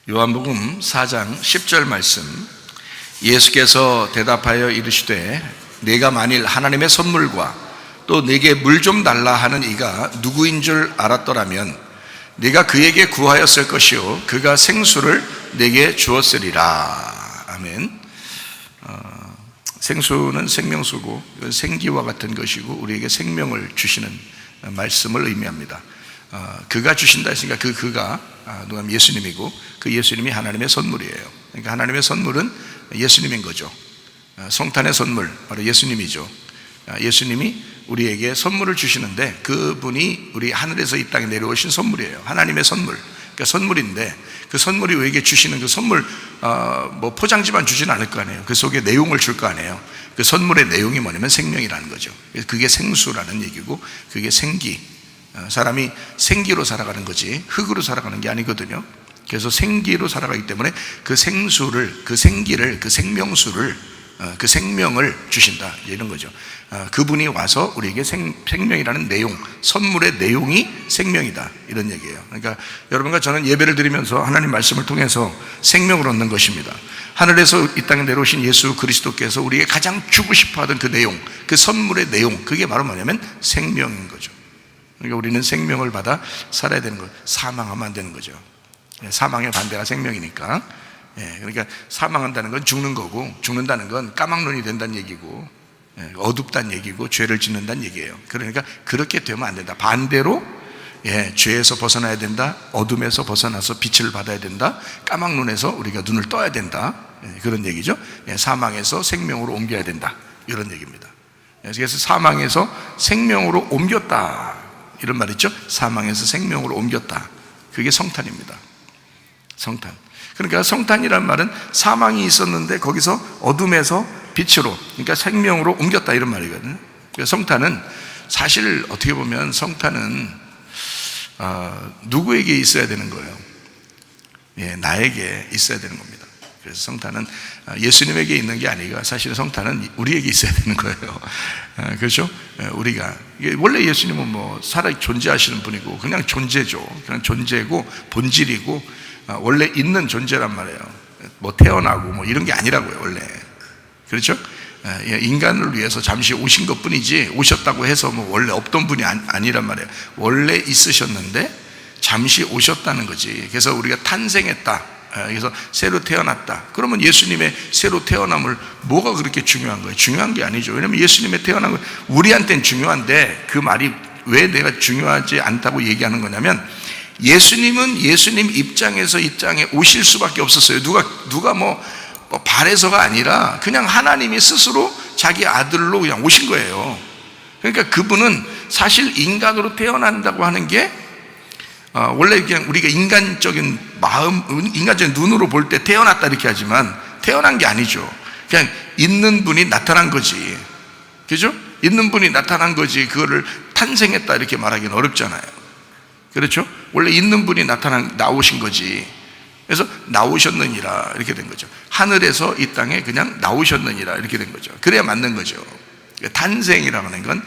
요한복음 4장 10절 말씀, 예수께서 대답하여 이르시되 내가 만일 하나님의 선물과 또 내게 물 좀 달라 하는 이가 누구인 줄 알았더라면 내가 그에게 구하였을 것이요 그가 생수를 내게 주었으리라. 아멘. 생수는 생명수고 생기와 같은 것이고 우리에게 생명을 주시는 말씀을 의미합니다. 그가 주신다 했으니까 그가 누가 예수님이고 그 예수님이 하나님의 선물이에요. 그러니까 하나님의 선물은 예수님인 거죠. 성탄의 선물 바로 예수님이죠. 예수님이 우리에게 선물을 주시는데 그분이 우리 하늘에서 이 땅에 내려오신 선물이에요. 하나님의 선물. 그러니까 선물인데 그 선물이 우리에게 주시는 그 선물 뭐 포장지만 주지는 않을 거 아니에요. 그 속에 내용을 줄 거 아니에요. 그 선물의 내용이 뭐냐면 생명이라는 거죠. 그게 생수라는 얘기고 그게 생기. 사람이 생기로 살아가는 거지 흙으로 살아가는 게 아니거든요. 그래서 생기로 살아가기 때문에 그 생수를, 그 생기를, 그 생명수를, 그 생명을 주신다 이런 거죠. 그분이 와서 우리에게 생명이라는 내용, 선물의 내용이 생명이다 이런 얘기예요. 그러니까 여러분과 저는 예배를 드리면서 하나님 말씀을 통해서 생명을 얻는 것입니다. 하늘에서 이 땅에 내려오신 예수 그리스도께서 우리에게 가장 주고 싶어하던 그 내용, 그 선물의 내용, 그게 바로 뭐냐면 생명인 거죠. 그러니까 우리는 생명을 받아 살아야 되는 거예요. 사망하면 안 되는 거죠. 사망의 반대가 생명이니까. 그러니까 사망한다는 건 죽는 거고, 죽는다는 건 까막눈이 된다는 얘기고, 어둡다는 얘기고, 죄를 짓는다는 얘기예요. 그러니까 그렇게 되면 안 된다. 반대로 죄에서 벗어나야 된다. 어둠에서 벗어나서 빛을 받아야 된다. 까막눈에서 우리가 눈을 떠야 된다. 그런 얘기죠. 사망에서 생명으로 옮겨야 된다. 이런 얘기입니다. 그래서 사망에서 생명으로 옮겼다. 이런 말 있죠? 사망에서 생명으로 옮겼다. 그게 성탄입니다. 성탄. 그러니까 성탄이란 말은 사망이 있었는데 거기서 어둠에서 빛으로, 그러니까 생명으로 옮겼다 이런 말이거든요. 그러니까 성탄은 사실 어떻게 보면 성탄은 누구에게 있어야 되는 거예요? 나에게 있어야 되는 겁니다. 그래서 성탄은 예수님에게 있는 게 아니라 사실 성탄은 우리에게 있어야 되는 거예요. 그렇죠? 우리가 원래 예수님은 뭐 살아 존재하시는 분이고 그냥 존재죠. 그냥 존재고 본질이고 원래 있는 존재란 말이에요. 뭐 태어나고 뭐 이런 게 아니라고요 원래. 그렇죠? 인간을 위해서 잠시 오신 것뿐이지 오셨다고 해서 뭐 원래 없던 분이 아니란 말이에요. 원래 있으셨는데 잠시 오셨다는 거지. 그래서 우리가 탄생했다. 그래서 새로 태어났다. 그러면 예수님의 새로 태어남을 뭐가 그렇게 중요한 거예요? 중요한 게 아니죠. 왜냐하면 예수님의 태어남은 우리한테는 중요한데 그 말이 왜 내가 중요하지 않다고 얘기하는 거냐면 예수님은 예수님 입장에서 이 땅에 오실 수밖에 없었어요. 누가 뭐 바래서가 아니라 그냥 하나님이 스스로 자기 아들로 그냥 오신 거예요. 그러니까 그분은 사실 인간으로 태어난다고 하는 게 원래 그냥 우리가 인간적인 마음, 인간적인 눈으로 볼 때 태어났다 이렇게 하지만 태어난 게 아니죠. 그냥 있는 분이 나타난 거지. 그죠? 있는 분이 나타난 거지. 그거를 탄생했다 이렇게 말하기는 어렵잖아요. 그렇죠? 원래 있는 분이 나오신 거지. 그래서 나오셨느니라 이렇게 된 거죠. 하늘에서 이 땅에 그냥 나오셨느니라 이렇게 된 거죠. 그래야 맞는 거죠. 탄생이라고 하는 건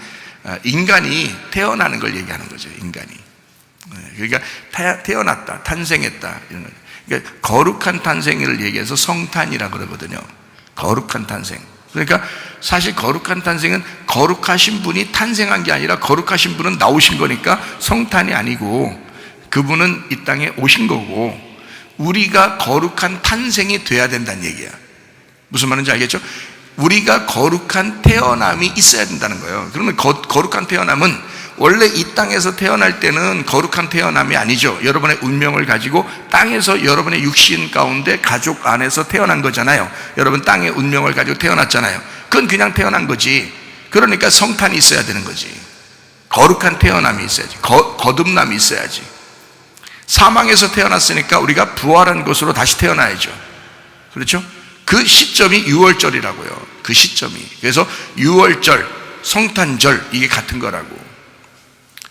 인간이 태어나는 걸 얘기하는 거죠. 인간이. 그러니까 태어났다, 탄생했다 이런 거죠. 그러니까 거룩한 탄생을 얘기해서 성탄이라 그러거든요. 거룩한 탄생. 그러니까 사실 거룩한 탄생은 거룩하신 분이 탄생한 게 아니라 거룩하신 분은 나오신 거니까 성탄이 아니고 그분은 이 땅에 오신 거고 우리가 거룩한 탄생이 돼야 된다는 얘기야. 무슨 말인지 알겠죠? 우리가 거룩한 태어남이 있어야 된다는 거예요. 그러면 거룩한 태어남은 원래 이 땅에서 태어날 때는 거룩한 태어남이 아니죠. 여러분의 운명을 가지고 땅에서 여러분의 육신 가운데 가족 안에서 태어난 거잖아요. 여러분 땅의 운명을 가지고 태어났잖아요. 그건 그냥 태어난 거지. 그러니까 성탄이 있어야 되는 거지. 거룩한 태어남이 있어야지. 거듭남이 있어야지. 사망에서 태어났으니까 우리가 부활한 것으로 다시 태어나야죠. 그렇죠? 그 시점이 유월절이라고요. 그 시점이. 그래서 유월절, 성탄절 이게 같은 거라고.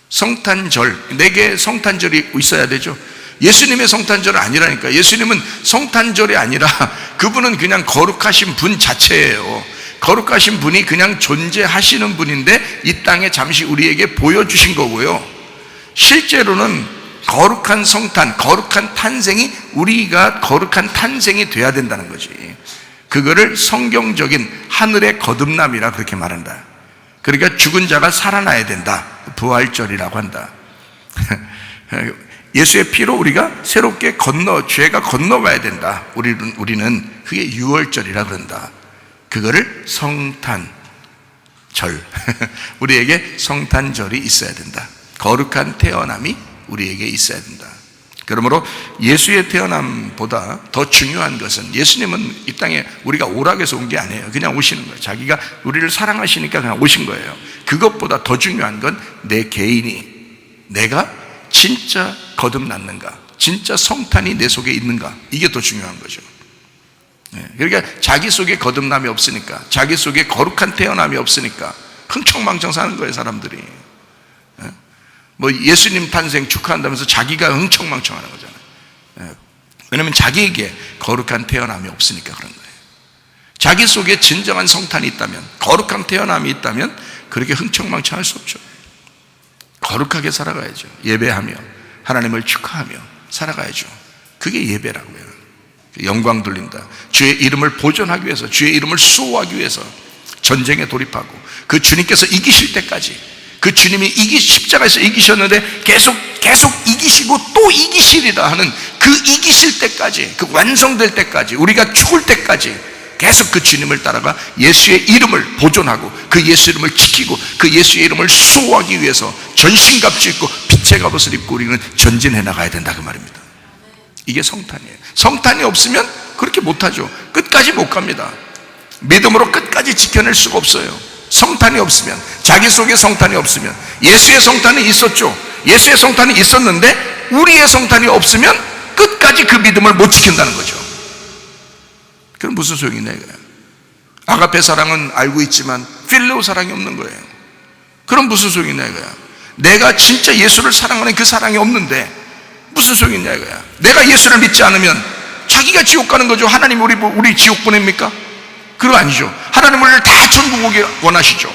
성탄절, 내게 성탄절이 있어야 되죠. 예수님의 성탄절은 아니라니까. 예수님은 성탄절이 아니라 그분은 그냥 거룩하신 분 자체예요. 거룩하신 분이 그냥 존재하시는 분인데 이 땅에 잠시 우리에게 보여주신 거고요. 실제로는 거룩한 성탄, 거룩한 탄생이 우리가 거룩한 탄생이 돼야 된다는 거지. 그거를 성경적인 하늘의 거듭남이라 그렇게 말한다. 그러니까 죽은 자가 살아나야 된다. 부활절이라고 한다. 예수의 피로 우리가 새롭게 죄가 건너가야 된다. 우리는 그게 유월절이라 그런다. 그거를 성탄절. 우리에게 성탄절이 있어야 된다. 거룩한 태어남이 우리에게 있어야 된다. 그러므로 예수의 태어남보다 더 중요한 것은, 예수님은 이 땅에 우리가 오라고 해서 온 게 아니에요. 그냥 오시는 거예요. 자기가 우리를 사랑하시니까 그냥 오신 거예요. 그것보다 더 중요한 건 내 개인이, 내가 진짜 거듭났는가, 진짜 성탄이 내 속에 있는가, 이게 더 중요한 거죠. 그러니까 자기 속에 거듭남이 없으니까, 자기 속에 거룩한 태어남이 없으니까 흥청망청 사는 거예요, 사람들이. 뭐 예수님 탄생 축하한다면서 자기가 흥청망청하는 거잖아요. 왜냐하면 자기에게 거룩한 태어남이 없으니까 그런 거예요. 자기 속에 진정한 성탄이 있다면, 거룩한 태어남이 있다면 그렇게 흥청망청할 수 없죠. 거룩하게 살아가야죠. 예배하며 하나님을 축하하며 살아가야죠. 그게 예배라고요. 영광 돌린다. 주의 이름을 보존하기 위해서, 주의 이름을 수호하기 위해서 전쟁에 돌입하고, 그 주님께서 이기실 때까지, 그 주님이 십자가에서 이기셨는데 계속 이기시고 또 이기시리라 하는 그 이기실 때까지, 그 완성될 때까지, 우리가 죽을 때까지 계속 그 주님을 따라가 예수의 이름을 보존하고 그 예수 이름을 지키고 그 예수의 이름을 수호하기 위해서 전신갑주 입고 빛의 갑옷을 입고 우리는 전진해 나가야 된다, 그 말입니다. 이게 성탄이에요. 성탄이 없으면 그렇게 못하죠. 끝까지 못 갑니다. 믿음으로 끝까지 지켜낼 수가 없어요. 성탄이 없으면, 자기 속에 성탄이 없으면, 예수의 성탄이 있었죠. 예수의 성탄이 있었는데 우리의 성탄이 없으면 끝까지 그 믿음을 못 지킨다는 거죠. 그럼 무슨 소용이 있냐 이거야. 아가페 사랑은 알고 있지만 필레오 사랑이 없는 거예요. 그럼 무슨 소용이 있냐 이거야. 내가 진짜 예수를 사랑하는 그 사랑이 없는데 무슨 소용이 있냐 이거야. 내가 예수를 믿지 않으면 자기가 지옥 가는 거죠. 하나님 우리 지옥 보냅니까? 그거 아니죠. 하나님 우리를 다 천국 오게 원하시죠.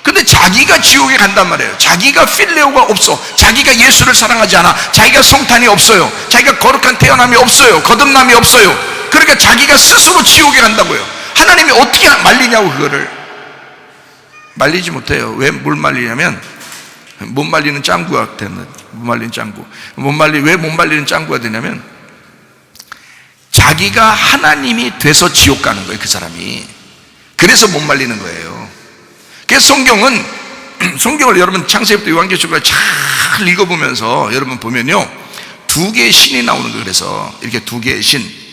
근데 자기가 지옥에 간단 말이에요. 자기가 필레오가 없어. 자기가 예수를 사랑하지 않아. 자기가 성탄이 없어요. 자기가 거룩한 태어남이 없어요. 거듭남이 없어요. 그러니까 자기가 스스로 지옥에 간다고요. 하나님이 어떻게 말리냐고. 그거를 말리지 못해요. 왜 뭘 말리냐면, 못 말리는 짱구가 되는, 못 말리는 짱구. 왜 못 말리는 짱구가 되냐면, 자기가 하나님이 돼서 지옥 가는 거예요, 그 사람이. 그래서 못 말리는 거예요. 그래서 성경을 여러분 창세기부터 요한계시록까지 잘 읽어보면서 여러분 보면요, 두 개의 신이 나오는 거예요. 그래서 이렇게 두 개의 신,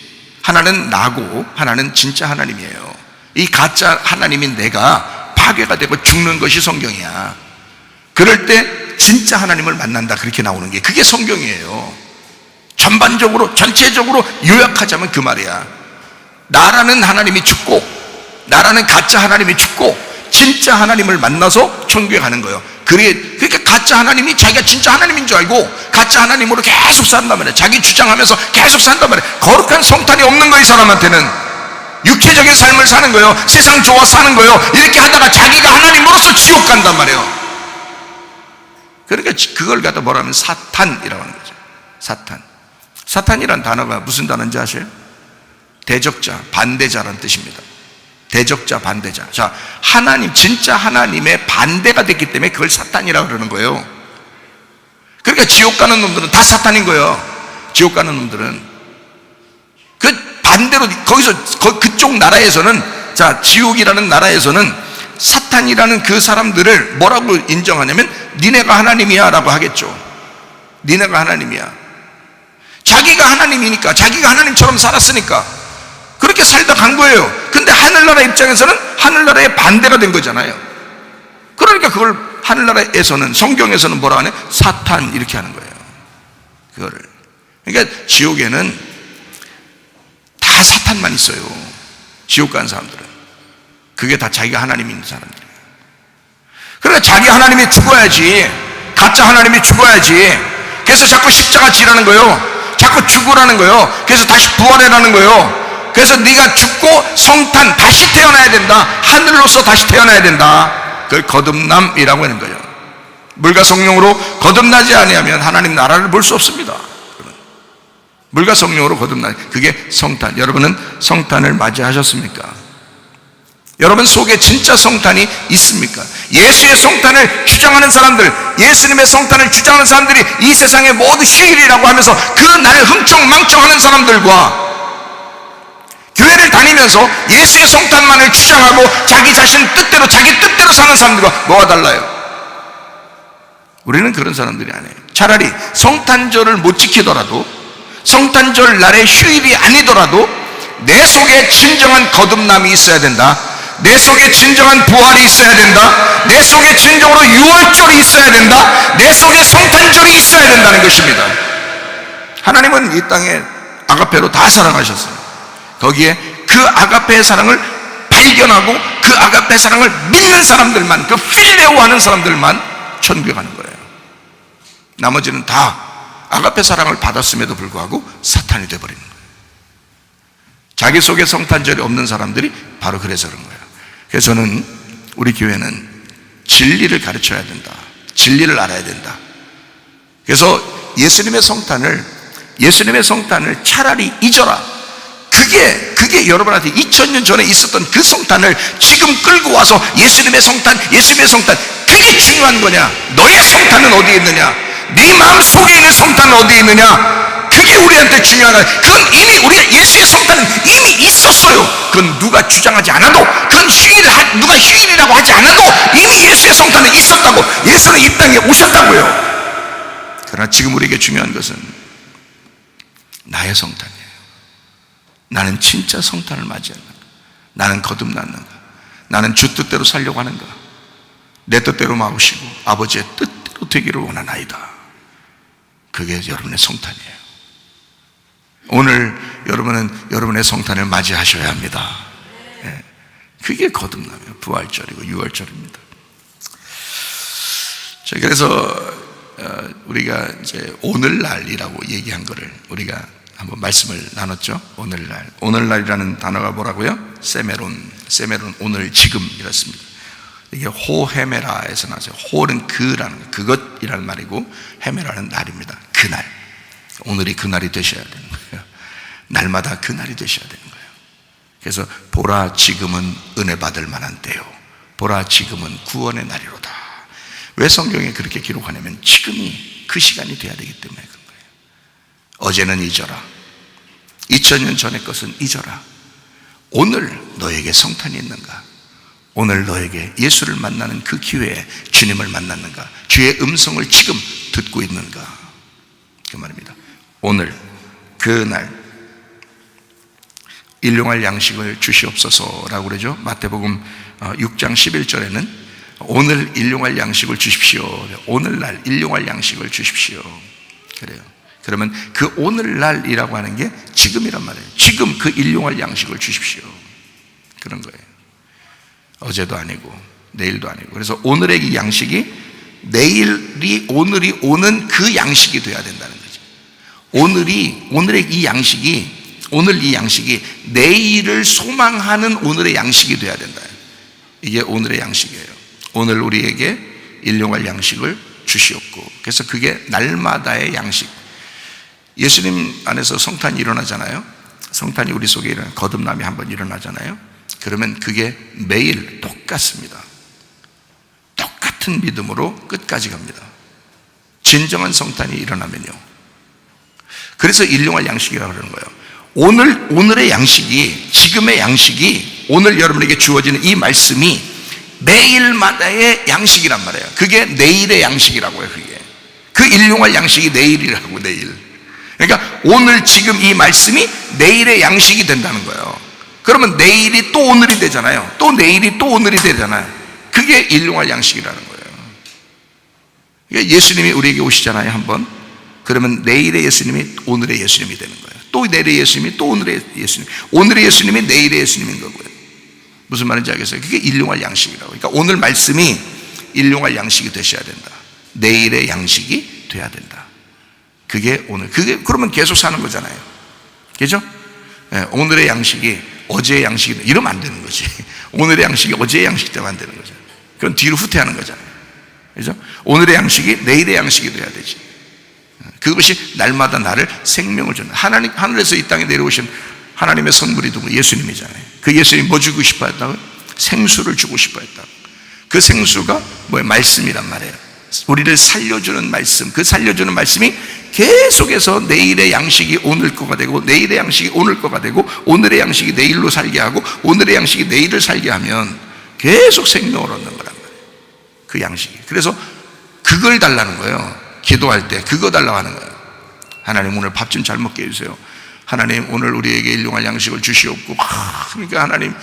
하나는 나고 하나는 진짜 하나님이에요. 이 가짜 하나님인 내가 파괴가 되고 죽는 것이 성경이야. 그럴 때 진짜 하나님을 만난다, 그렇게 나오는 게, 그게 성경이에요. 전반적으로, 전체적으로 요약하자면 그 말이야. 나라는 하나님이 죽고, 나라는 가짜 하나님이 죽고, 진짜 하나님을 만나서 천국에 가는 거예요. 그러니까 가짜 하나님이 자기가 진짜 하나님인 줄 알고 가짜 하나님으로 계속 산단 말이야. 자기 주장하면서 계속 산단 말이야. 거룩한 성탄이 없는 거예요. 이 사람한테는 육체적인 삶을 사는 거예요. 세상 좋아 사는 거예요. 이렇게 하다가 자기가 하나님으로서 지옥 간단 말이에요. 그러니까 그걸 갖다 뭐라 하면 사탄이라고 하는 거죠. 사탄이란 단어가 무슨 단어인지 아세요? 대적자, 반대자라는 뜻입니다. 대적자, 반대자. 자, 하나님, 진짜 하나님의 반대가 됐기 때문에 그걸 사탄이라고 그러는 거예요. 그러니까 지옥 가는 놈들은 다 사탄인 거예요. 지옥 가는 놈들은. 그 반대로, 그쪽 나라에서는, 자, 지옥이라는 나라에서는 사탄이라는 그 사람들을 뭐라고 인정하냐면, 니네가 하나님이야 라고 하겠죠. 니네가 하나님이야. 자기가 하나님이니까, 자기가 하나님처럼 살았으니까 그렇게 살다 간 거예요. 근데 하늘나라 입장에서는 하늘나라의 반대가 된 거잖아요. 그러니까 그걸 하늘나라에서는, 성경에서는 뭐라 하냐? 사탄, 이렇게 하는 거예요. 그거를. 그러니까 지옥에는 다 사탄만 있어요. 지옥 간 사람들은. 그게 다 자기가 하나님인 사람들이에요. 그러니까 자기 하나님이 죽어야지, 가짜 하나님이 죽어야지. 그래서 자꾸 십자가 지라는 거예요. 자꾸 죽으라는 거예요. 그래서 다시 부활해라는 거예요. 그래서 네가 죽고 성탄, 다시 태어나야 된다. 하늘로서 다시 태어나야 된다. 그걸 거듭남이라고 하는 거예요. 물과 성령으로 거듭나지 아니하면 하나님 나라를 볼 수 없습니다. 물과 성령으로 거듭나, 그게 성탄. 여러분은 성탄을 맞이하셨습니까? 여러분 속에 진짜 성탄이 있습니까? 예수의 성탄을 주장하는 사람들, 예수님의 성탄을 주장하는 사람들이 이 세상의 모두 휴일이라고 하면서 그 날 흥청망청하는 사람들과 교회를 다니면서 예수의 성탄만을 주장하고 자기 자신 뜻대로 자기 뜻대로 사는 사람들과 뭐가 달라요? 우리는 그런 사람들이 아니에요. 차라리 성탄절을 못 지키더라도, 성탄절 날의 휴일이 아니더라도 내 속에 진정한 거듭남이 있어야 된다. 내 속에 진정한 부활이 있어야 된다. 내 속에 진정으로 유월절이 있어야 된다. 내 속에 성탄절이 있어야 된다는 것입니다. 하나님은 이 땅에 아가페로 다 사랑하셨어요. 거기에 그 아가페의 사랑을 발견하고 그 아가페의 사랑을 믿는 사람들만, 그 필레오 하는 사람들만 천국에 가는 거예요. 나머지는 다 아가페 사랑을 받았음에도 불구하고 사탄이 되어버리는 거예요. 자기 속에 성탄절이 없는 사람들이 바로 그래서 그런 거예요. 그래서 저는 우리 교회는 진리를 가르쳐야 된다. 진리를 알아야 된다. 그래서 예수님의 성탄을 차라리 잊어라. 그게 여러분한테 2000년 전에 있었던 그 성탄을 지금 끌고 와서 예수님의 성탄, 그게 중요한 거냐? 너의 성탄은 어디에 있느냐? 네 마음 속에 있는 성탄은 어디에 있느냐? 그게 우리한테 중요하다. 그건 이미 우리가 예수의 성탄은 이미 있었어요. 그건 누가 주장하지 않아도, 그건 누가 휴일이라고 하지 않아도 이미 예수의 성탄은 있었다고. 예수는 이 땅에 오셨다고요. 그러나 지금 우리에게 중요한 것은 나의 성탄이에요. 나는 진짜 성탄을 맞이하는가? 나는 거듭났는가? 나는 주 뜻대로 살려고 하는가? 내 뜻대로 마우시고 아버지의 뜻대로 되기를 원하나이다. 그게 여러분의 성탄이에요. 오늘 여러분은 여러분의 성탄을 맞이하셔야 합니다. 그게 거듭남이에요. 부활절이고 유월절입니다. 자, 그래서 우리가 이제 오늘날이라고 얘기한 거를 우리가 한번 말씀을 나눴죠. 오늘날이라는 단어가 뭐라고요? 세메론, 오늘, 지금 이렇습니다. 이게 호헤메라에서 나왔어요. 호는 그라는 거, 그것이라는 말이고, 헤메라는 날입니다. 그날, 오늘이 그날이 되셔야 되는 거예요. 날마다 그날이 되셔야 되는 거예요. 그래서 보라 지금은 은혜 받을 만한 때요, 보라 지금은 구원의 날이로다. 왜 성경에 그렇게 기록하냐면 지금이 그 시간이 돼야 되기 때문에 그런 거예요. 어제는 잊어라. 2000년 전의 것은 잊어라. 오늘 너에게 성탄이 있는가? 오늘 너에게 예수를 만나는 그 기회에 주님을 만났는가? 주의 음성을 지금 듣고 있는가? 그 말입니다. 오늘, 그날, 일용할 양식을 주시옵소서라고 그러죠. 마태복음 6장 11절에는 오늘 일용할 양식을 주십시오. 오늘날 일용할 양식을 주십시오. 그래요. 그러면 그 오늘날이라고 하는 게 지금이란 말이에요. 지금 그 일용할 양식을 주십시오. 그런 거예요. 어제도 아니고 내일도 아니고. 그래서 오늘의 이 양식이 오늘이 오는 그 양식이 돼야 된다는 거죠. 오늘의 이 양식이, 오늘 이 양식이 내일을 소망하는 오늘의 양식이 돼야 된다. 이게 오늘의 양식이에요. 오늘 우리에게 일용할 양식을 주시옵고. 그래서 그게 날마다의 양식. 예수님 안에서 성탄이 일어나잖아요. 성탄이 우리 속에 일어나요. 거듭남이 한번 일어나잖아요. 그러면 그게 매일 똑같습니다. 똑같은 믿음으로 끝까지 갑니다. 진정한 성탄이 일어나면요. 그래서 일용할 양식이라고 그러는 거예요. 오늘의 양식이, 지금의 양식이, 오늘 여러분에게 주어지는 이 말씀이 매일마다의 양식이란 말이에요. 그게 내일의 양식이라고요. 그게 그 일용할 양식이 내일이라고. 내일. 그러니까 오늘 지금 이 말씀이 내일의 양식이 된다는 거예요. 그러면 내일이 또 오늘이 되잖아요. 또 내일이 또 오늘이 되잖아요. 그게 일용할 양식이라는 거예요. 예수님이 우리에게 오시잖아요, 한번. 그러면 내일의 예수님이 오늘의 예수님이 되는 거예요. 또 내일의 예수님이 또 오늘의 예수님, 오늘의 예수님이 내일의 예수님인 거고요. 무슨 말인지 알겠어요? 그게 일용할 양식이라고. 그러니까 오늘 말씀이 일용할 양식이 되셔야 된다. 내일의 양식이 돼야 된다. 그게 오늘, 그러면 계속 사는 거잖아요. 그죠? 네, 오늘의 양식이 어제의 양식이, 이러면 안 되는 거지. 오늘의 양식이 어제의 양식 되면 안 되는 거죠. 그건 뒤로 후퇴하는 거잖아요. 그죠? 오늘의 양식이 내일의 양식이 돼야 되지. 그것이 날마다 나를 생명을 주는, 하늘에서 이 땅에 내려오신 하나님의 선물이 누구? 예수님이잖아요. 그 예수님이 뭐 주고 싶어 했다고요? 생수를 주고 싶어 했다고. 그 생수가 뭐예요? 말씀이란 말이에요. 우리를 살려주는 말씀. 그 살려주는 말씀이 계속해서 내일의 양식이 오늘 거가 되고, 내일의 양식이 오늘 거가 되고, 오늘의 양식이 내일로 살게 하고, 오늘의 양식이 내일을 살게 하면 계속 생명을 얻는 거란 말이에요. 그 양식이. 그래서 그걸 달라는 거예요. 기도할 때 그거 달라고 하는 거예요. 하나님 오늘 밥 좀 잘 먹게 해주세요. 하나님 오늘 우리에게 일용할 양식을 주시옵고, 그러니까 하나님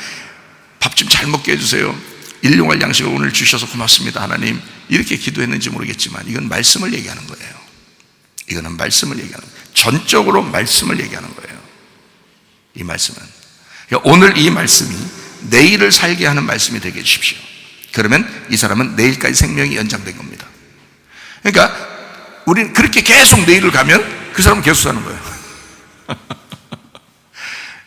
밥 좀 잘 먹게 해주세요. 일용할 양식을 오늘 주셔서 고맙습니다 하나님. 이렇게 기도했는지 모르겠지만 이건 말씀을 얘기하는 거예요. 이거는 말씀을 얘기하는 거예요. 전적으로 말씀을 얘기하는 거예요. 이 말씀은, 그러니까 오늘 이 말씀이 내일을 살게 하는 말씀이 되게 해주십시오. 그러면 이 사람은 내일까지 생명이 연장된 겁니다. 그러니까 우리는 그렇게 계속 내일을 가면 그 사람은 계속 사는 거예요.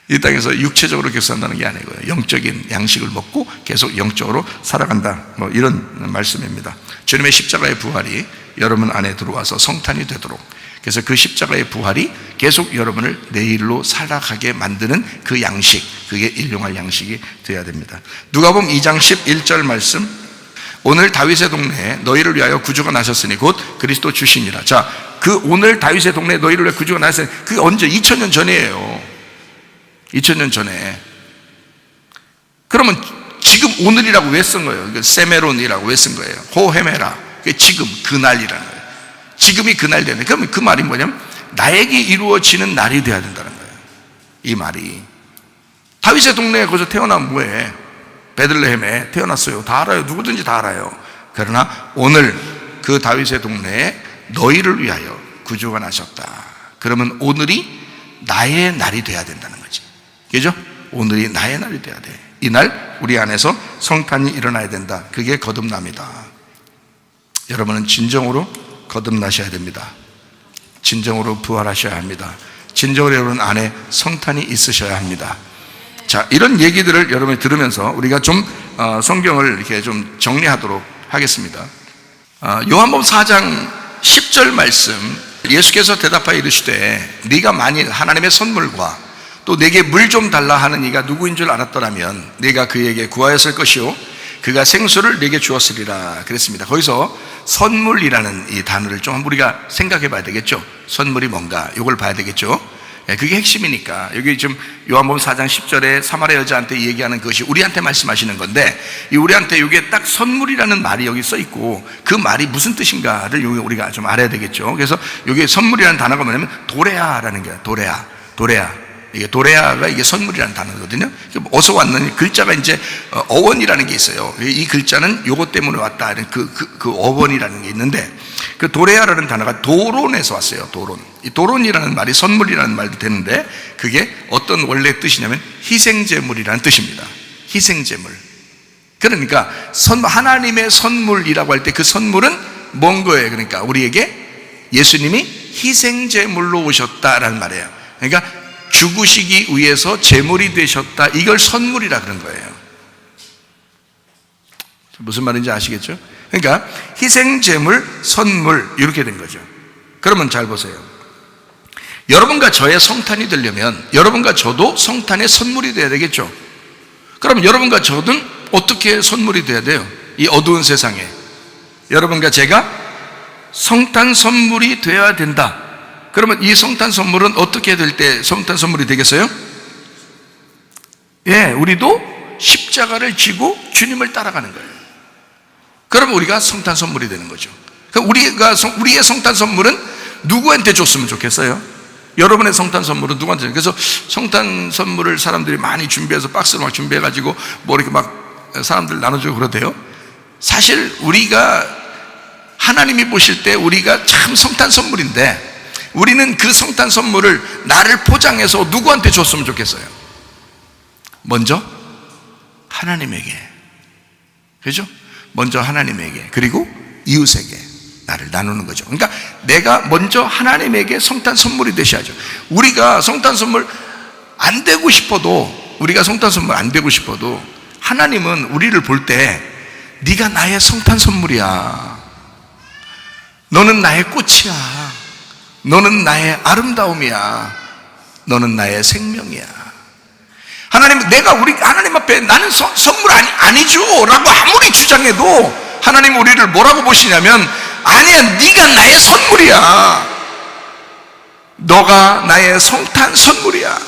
이 땅에서 육체적으로 계속 산다는 게 아니고요, 영적인 양식을 먹고 계속 영적으로 살아간다, 뭐 이런 말씀입니다. 주님의 십자가의 부활이 여러분 안에 들어와서 성탄이 되도록, 그래서 그 십자가의 부활이 계속 여러분을 내일로 살아가게 만드는 그 양식, 그게 일용할 양식이 되어야 됩니다. 누가복음 2장 11절 말씀, 오늘 다윗의 동네에 너희를 위하여 구주가 나셨으니 곧 그리스도 주시니라. 자, 그 오늘 다윗의 동네에 너희를 위하여 구주가 나셨으니, 그게 언제? 2000년 전이에요. 2000년 전에. 그러면 지금 오늘이라고 왜 쓴 거예요? 세메론이라고 왜 쓴 거예요? 호헤메라. 그게 지금, 그날이라는 거예요. 지금이 그날 되는. 그러면 그 말이 뭐냐면 나에게 이루어지는 날이 돼야 된다는 거예요. 이 말이. 다윗의 동네에 거기서 태어나면 뭐해? 베들레헴에 태어났어요. 다 알아요. 누구든지 다 알아요. 그러나 오늘 그 다윗의 동네에 너희를 위하여 구주가 나셨다. 그러면 오늘이 나의 날이 돼야 된다는 거지. 그죠? 오늘이 나의 날이 돼야 돼. 이날 우리 안에서 성탄이 일어나야 된다. 그게 거듭남이다. 여러분은 진정으로 거듭나셔야 됩니다. 진정으로 부활하셔야 합니다. 진정으로 여러분 안에 성탄이 있으셔야 합니다. 자, 이런 얘기들을 여러분이 들으면서 우리가 좀 성경을 이렇게 좀 정리하도록 하겠습니다. 요한복음 4장 10절 말씀, 예수께서 대답하여 이르시되 네가 만일 하나님의 선물과 또 내게 물 좀 달라 하는 이가 누구인 줄 알았더라면 네가 그에게 구하였을 것이요 그가 생수를 내게 주었으리라 그랬습니다. 거기서 선물이라는 이 단어를 좀 우리가 생각해 봐야 되겠죠. 선물이 뭔가 이걸 봐야 되겠죠. 그게 핵심이니까. 여기 지금 요한복음 4장 10절에 사마리아 여자한테 얘기하는 것이 우리한테 말씀하시는 건데, 이 우리한테 이게 딱 선물이라는 말이 여기 써 있고 그 말이 무슨 뜻인가를 우리가 좀 알아야 되겠죠. 그래서 여기 선물이라는 단어가 뭐냐면 도레아라는 거예요. 도레아. 이게 도레아가 이게 선물이라는 단어거든요. 어디서 왔느니 글자가 이제 어원이라는 게 있어요. 이 글자는 요것 때문에 왔다. 그 어원이라는 게 있는데, 그 도레아라는 단어가 도론에서 왔어요. 도론. 이 도론이라는 말이 선물이라는 말도 되는데, 그게 어떤 원래 뜻이냐면 희생제물이라는 뜻입니다. 희생제물. 그러니까 하나님의 선물이라고 할 때 그 선물은 뭔 거예요? 그러니까 우리에게 예수님이 희생제물로 오셨다라는 말이에요. 그러니까 죽으시기 위해서 제물이 되셨다. 이걸 선물이라 그런 거예요. 무슨 말인지 아시겠죠? 그러니까 희생제물, 선물 이렇게 된 거죠. 그러면 잘 보세요. 여러분과 저의 성탄이 되려면 여러분과 저도 성탄의 선물이 돼야 되겠죠. 그럼 여러분과 저는 어떻게 선물이 돼야 돼요? 이 어두운 세상에 여러분과 제가 성탄 선물이 되어야 된다. 그러면 이 성탄 선물은 어떻게 될 때 성탄 선물이 되겠어요? 우리도 십자가를 지고 주님을 따라가는 거예요. 그러면 우리가 성탄 선물이 되는 거죠. 우리의 성탄 선물은 누구한테 줬으면 좋겠어요? 여러분의 성탄 선물은 누구한테? 그래서 성탄 선물을 사람들이 많이 준비해서 박스로 막 준비해가지고 뭐 이렇게 막 사람들 나눠주고 그러대요. 사실 우리가 하나님이 보실 때 우리가 참 성탄 선물인데, 우리는 그 성탄 선물을 나를 포장해서 누구한테 줬으면 좋겠어요? 먼저 하나님에게. 그죠? 먼저 하나님에게, 그리고 이웃에게 나를 나누는 거죠. 그러니까 내가 먼저 하나님에게 성탄 선물이 되셔야죠. 우리가 성탄 선물 안 되고 싶어도, 우리가 성탄 선물 안 되고 싶어도 하나님은 우리를 볼 때 네가 나의 성탄 선물이야. 너는 나의 꽃이야. 너는 나의 아름다움이야. 너는 나의 생명이야. 하나님, 내가 우리 하나님 앞에 나는 선물 아니죠 라고 아무리 주장해도 하나님 우리를 뭐라고 보시냐면, 아니야, 네가 나의 선물이야. 너가 나의 성탄 선물이야.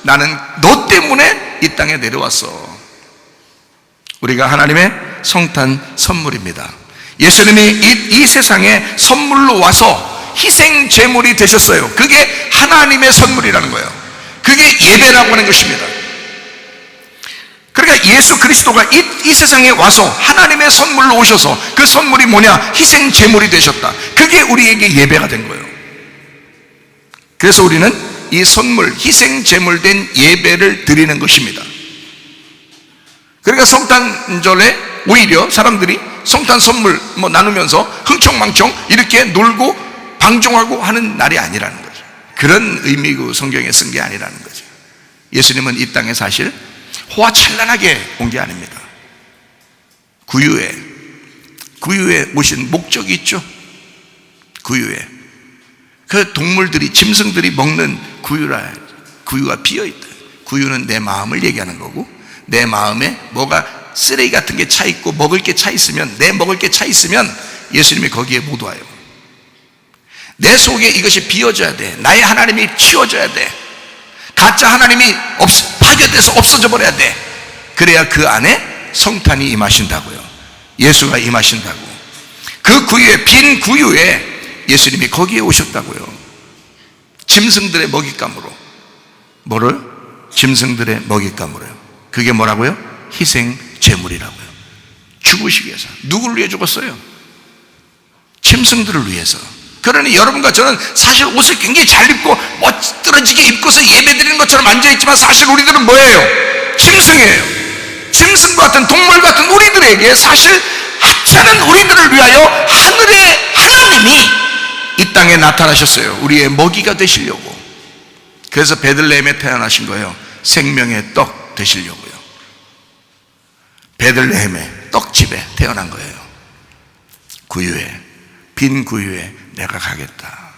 나는 너 때문에 이 땅에 내려왔어. 우리가 하나님의 성탄 선물입니다. 예수님이 이 세상에 선물로 와서 희생 제물이 되셨어요. 그게 하나님의 선물이라는 거예요. 그게 예배라고 하는 것입니다. 그러니까 예수 그리스도가 이 세상에 와서 하나님의 선물로 오셔서, 그 선물이 뭐냐? 희생 제물이 되셨다. 그게 우리에게 예배가 된 거예요. 그래서 우리는 이 선물, 희생 제물된 예배를 드리는 것입니다. 그러니까 성탄절에 오히려 사람들이 성탄 선물 나누면서 흥청망청 이렇게 놀고 방종하고 하는 날이 아니라는 거죠. 그런 의미고 성경에 쓴 게 아니라는 거죠. 예수님은 이 땅에 사실 호화찬란하게 온 게 아닙니다. 구유에 오신 목적이 있죠. 구유에 그 동물들이, 짐승들이 먹는 구유가 비어있다. 구유는 내 마음을 얘기하는 거고, 내 마음에 뭐가 쓰레기 같은 게 차 있고 먹을 게 차 있으면, 내 먹을 게 차 있으면 예수님이 거기에 못 와요. 내 속에 이것이 비어져야 돼. 나의 하나님이 치워져야 돼. 가짜 하나님이 파괴돼서 없어져 버려야 돼. 그래야 그 안에 성탄이 임하신다고요. 예수가 임하신다고. 그 구유에, 빈 구유에 예수님이 거기에 오셨다고요. 짐승들의 먹잇감으로. 뭐를? 짐승들의 먹잇감으로요. 그게 뭐라고요? 희생 제물이라고요. 죽으시기 위해서. 누구를 위해 죽었어요? 짐승들을 위해서. 그러니 여러분과 저는 사실 옷을 굉장히 잘 입고 멋들어지게 입고서 예배드리는 것처럼 앉아있지만, 사실 우리들은 뭐예요? 짐승이에요. 짐승 같은, 동물 같은 우리들에게 사실 하찮은 우리들을 위하여 하늘의 하나님이 이 땅에 나타나셨어요. 우리의 먹이가 되시려고. 그래서 베들레헴에 태어나신 거예요. 생명의 떡 되시려고요. 베들레헴의 떡집에 태어난 거예요. 구유에, 빈 구유에 내가 가겠다.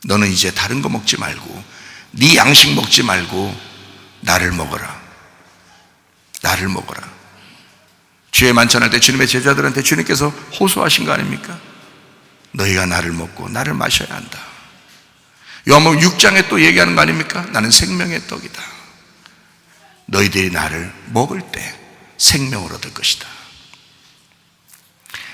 너는 이제 다른 거 먹지 말고, 네 양식 먹지 말고 나를 먹어라. 나를 먹어라. 주의 만찬할 때 주님의 제자들한테 주님께서 호소하신 거 아닙니까? 너희가 나를 먹고 나를 마셔야 한다. 요한복음 6장에 또 얘기하는 거 아닙니까? 나는 생명의 떡이다. 너희들이 나를 먹을 때 생명을 얻을 것이다.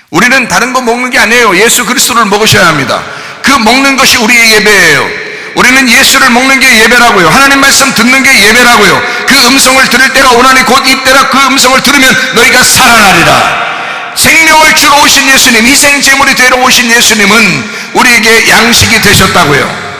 우리는 다른 거 먹는 게 아니에요. 예수 그리스도를 먹으셔야 합니다. 그 먹는 것이 우리의 예배예요. 우리는 예수를 먹는 게 예배라고요. 하나님 말씀 듣는 게 예배라고요. 그 음성을 들을 때가 오나니 곧 이때라. 그 음성을 들으면 너희가 살아나리라. 생명을 주러 오신 예수님, 희생제물이 되러 오신 예수님은 우리에게 양식이 되셨다고요.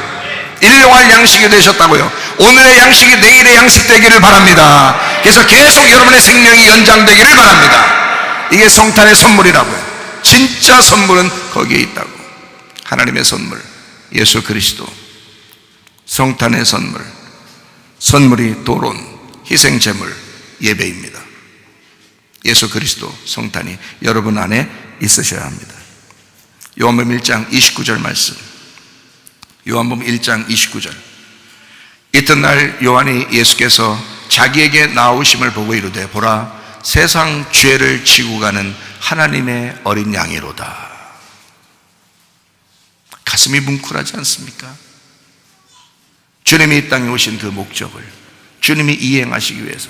일용할 양식이 되셨다고요. 오늘의 양식이 내일의 양식 되기를 바랍니다. 그래서 계속 여러분의 생명이 연장되기를 바랍니다. 이게 성탄의 선물이라고요. 진짜 선물은 거기에 있다고. 하나님의 선물, 예수 그리스도. 성탄의 선물, 선물이 도론, 희생제물, 예배입니다. 예수 그리스도 성탄이 여러분 안에 있으셔야 합니다. 요한복음 1장 29절 말씀. 요한복음 1장 29절. 이튿날 요한이 예수께서 자기에게 나오심을 보고 이르되, 보라, 세상 죄를 지고 가는 하나님의 어린 양이로다. 가슴이 뭉클하지 않습니까? 주님이 이 땅에 오신 그 목적을 주님이 이행하시기 위해서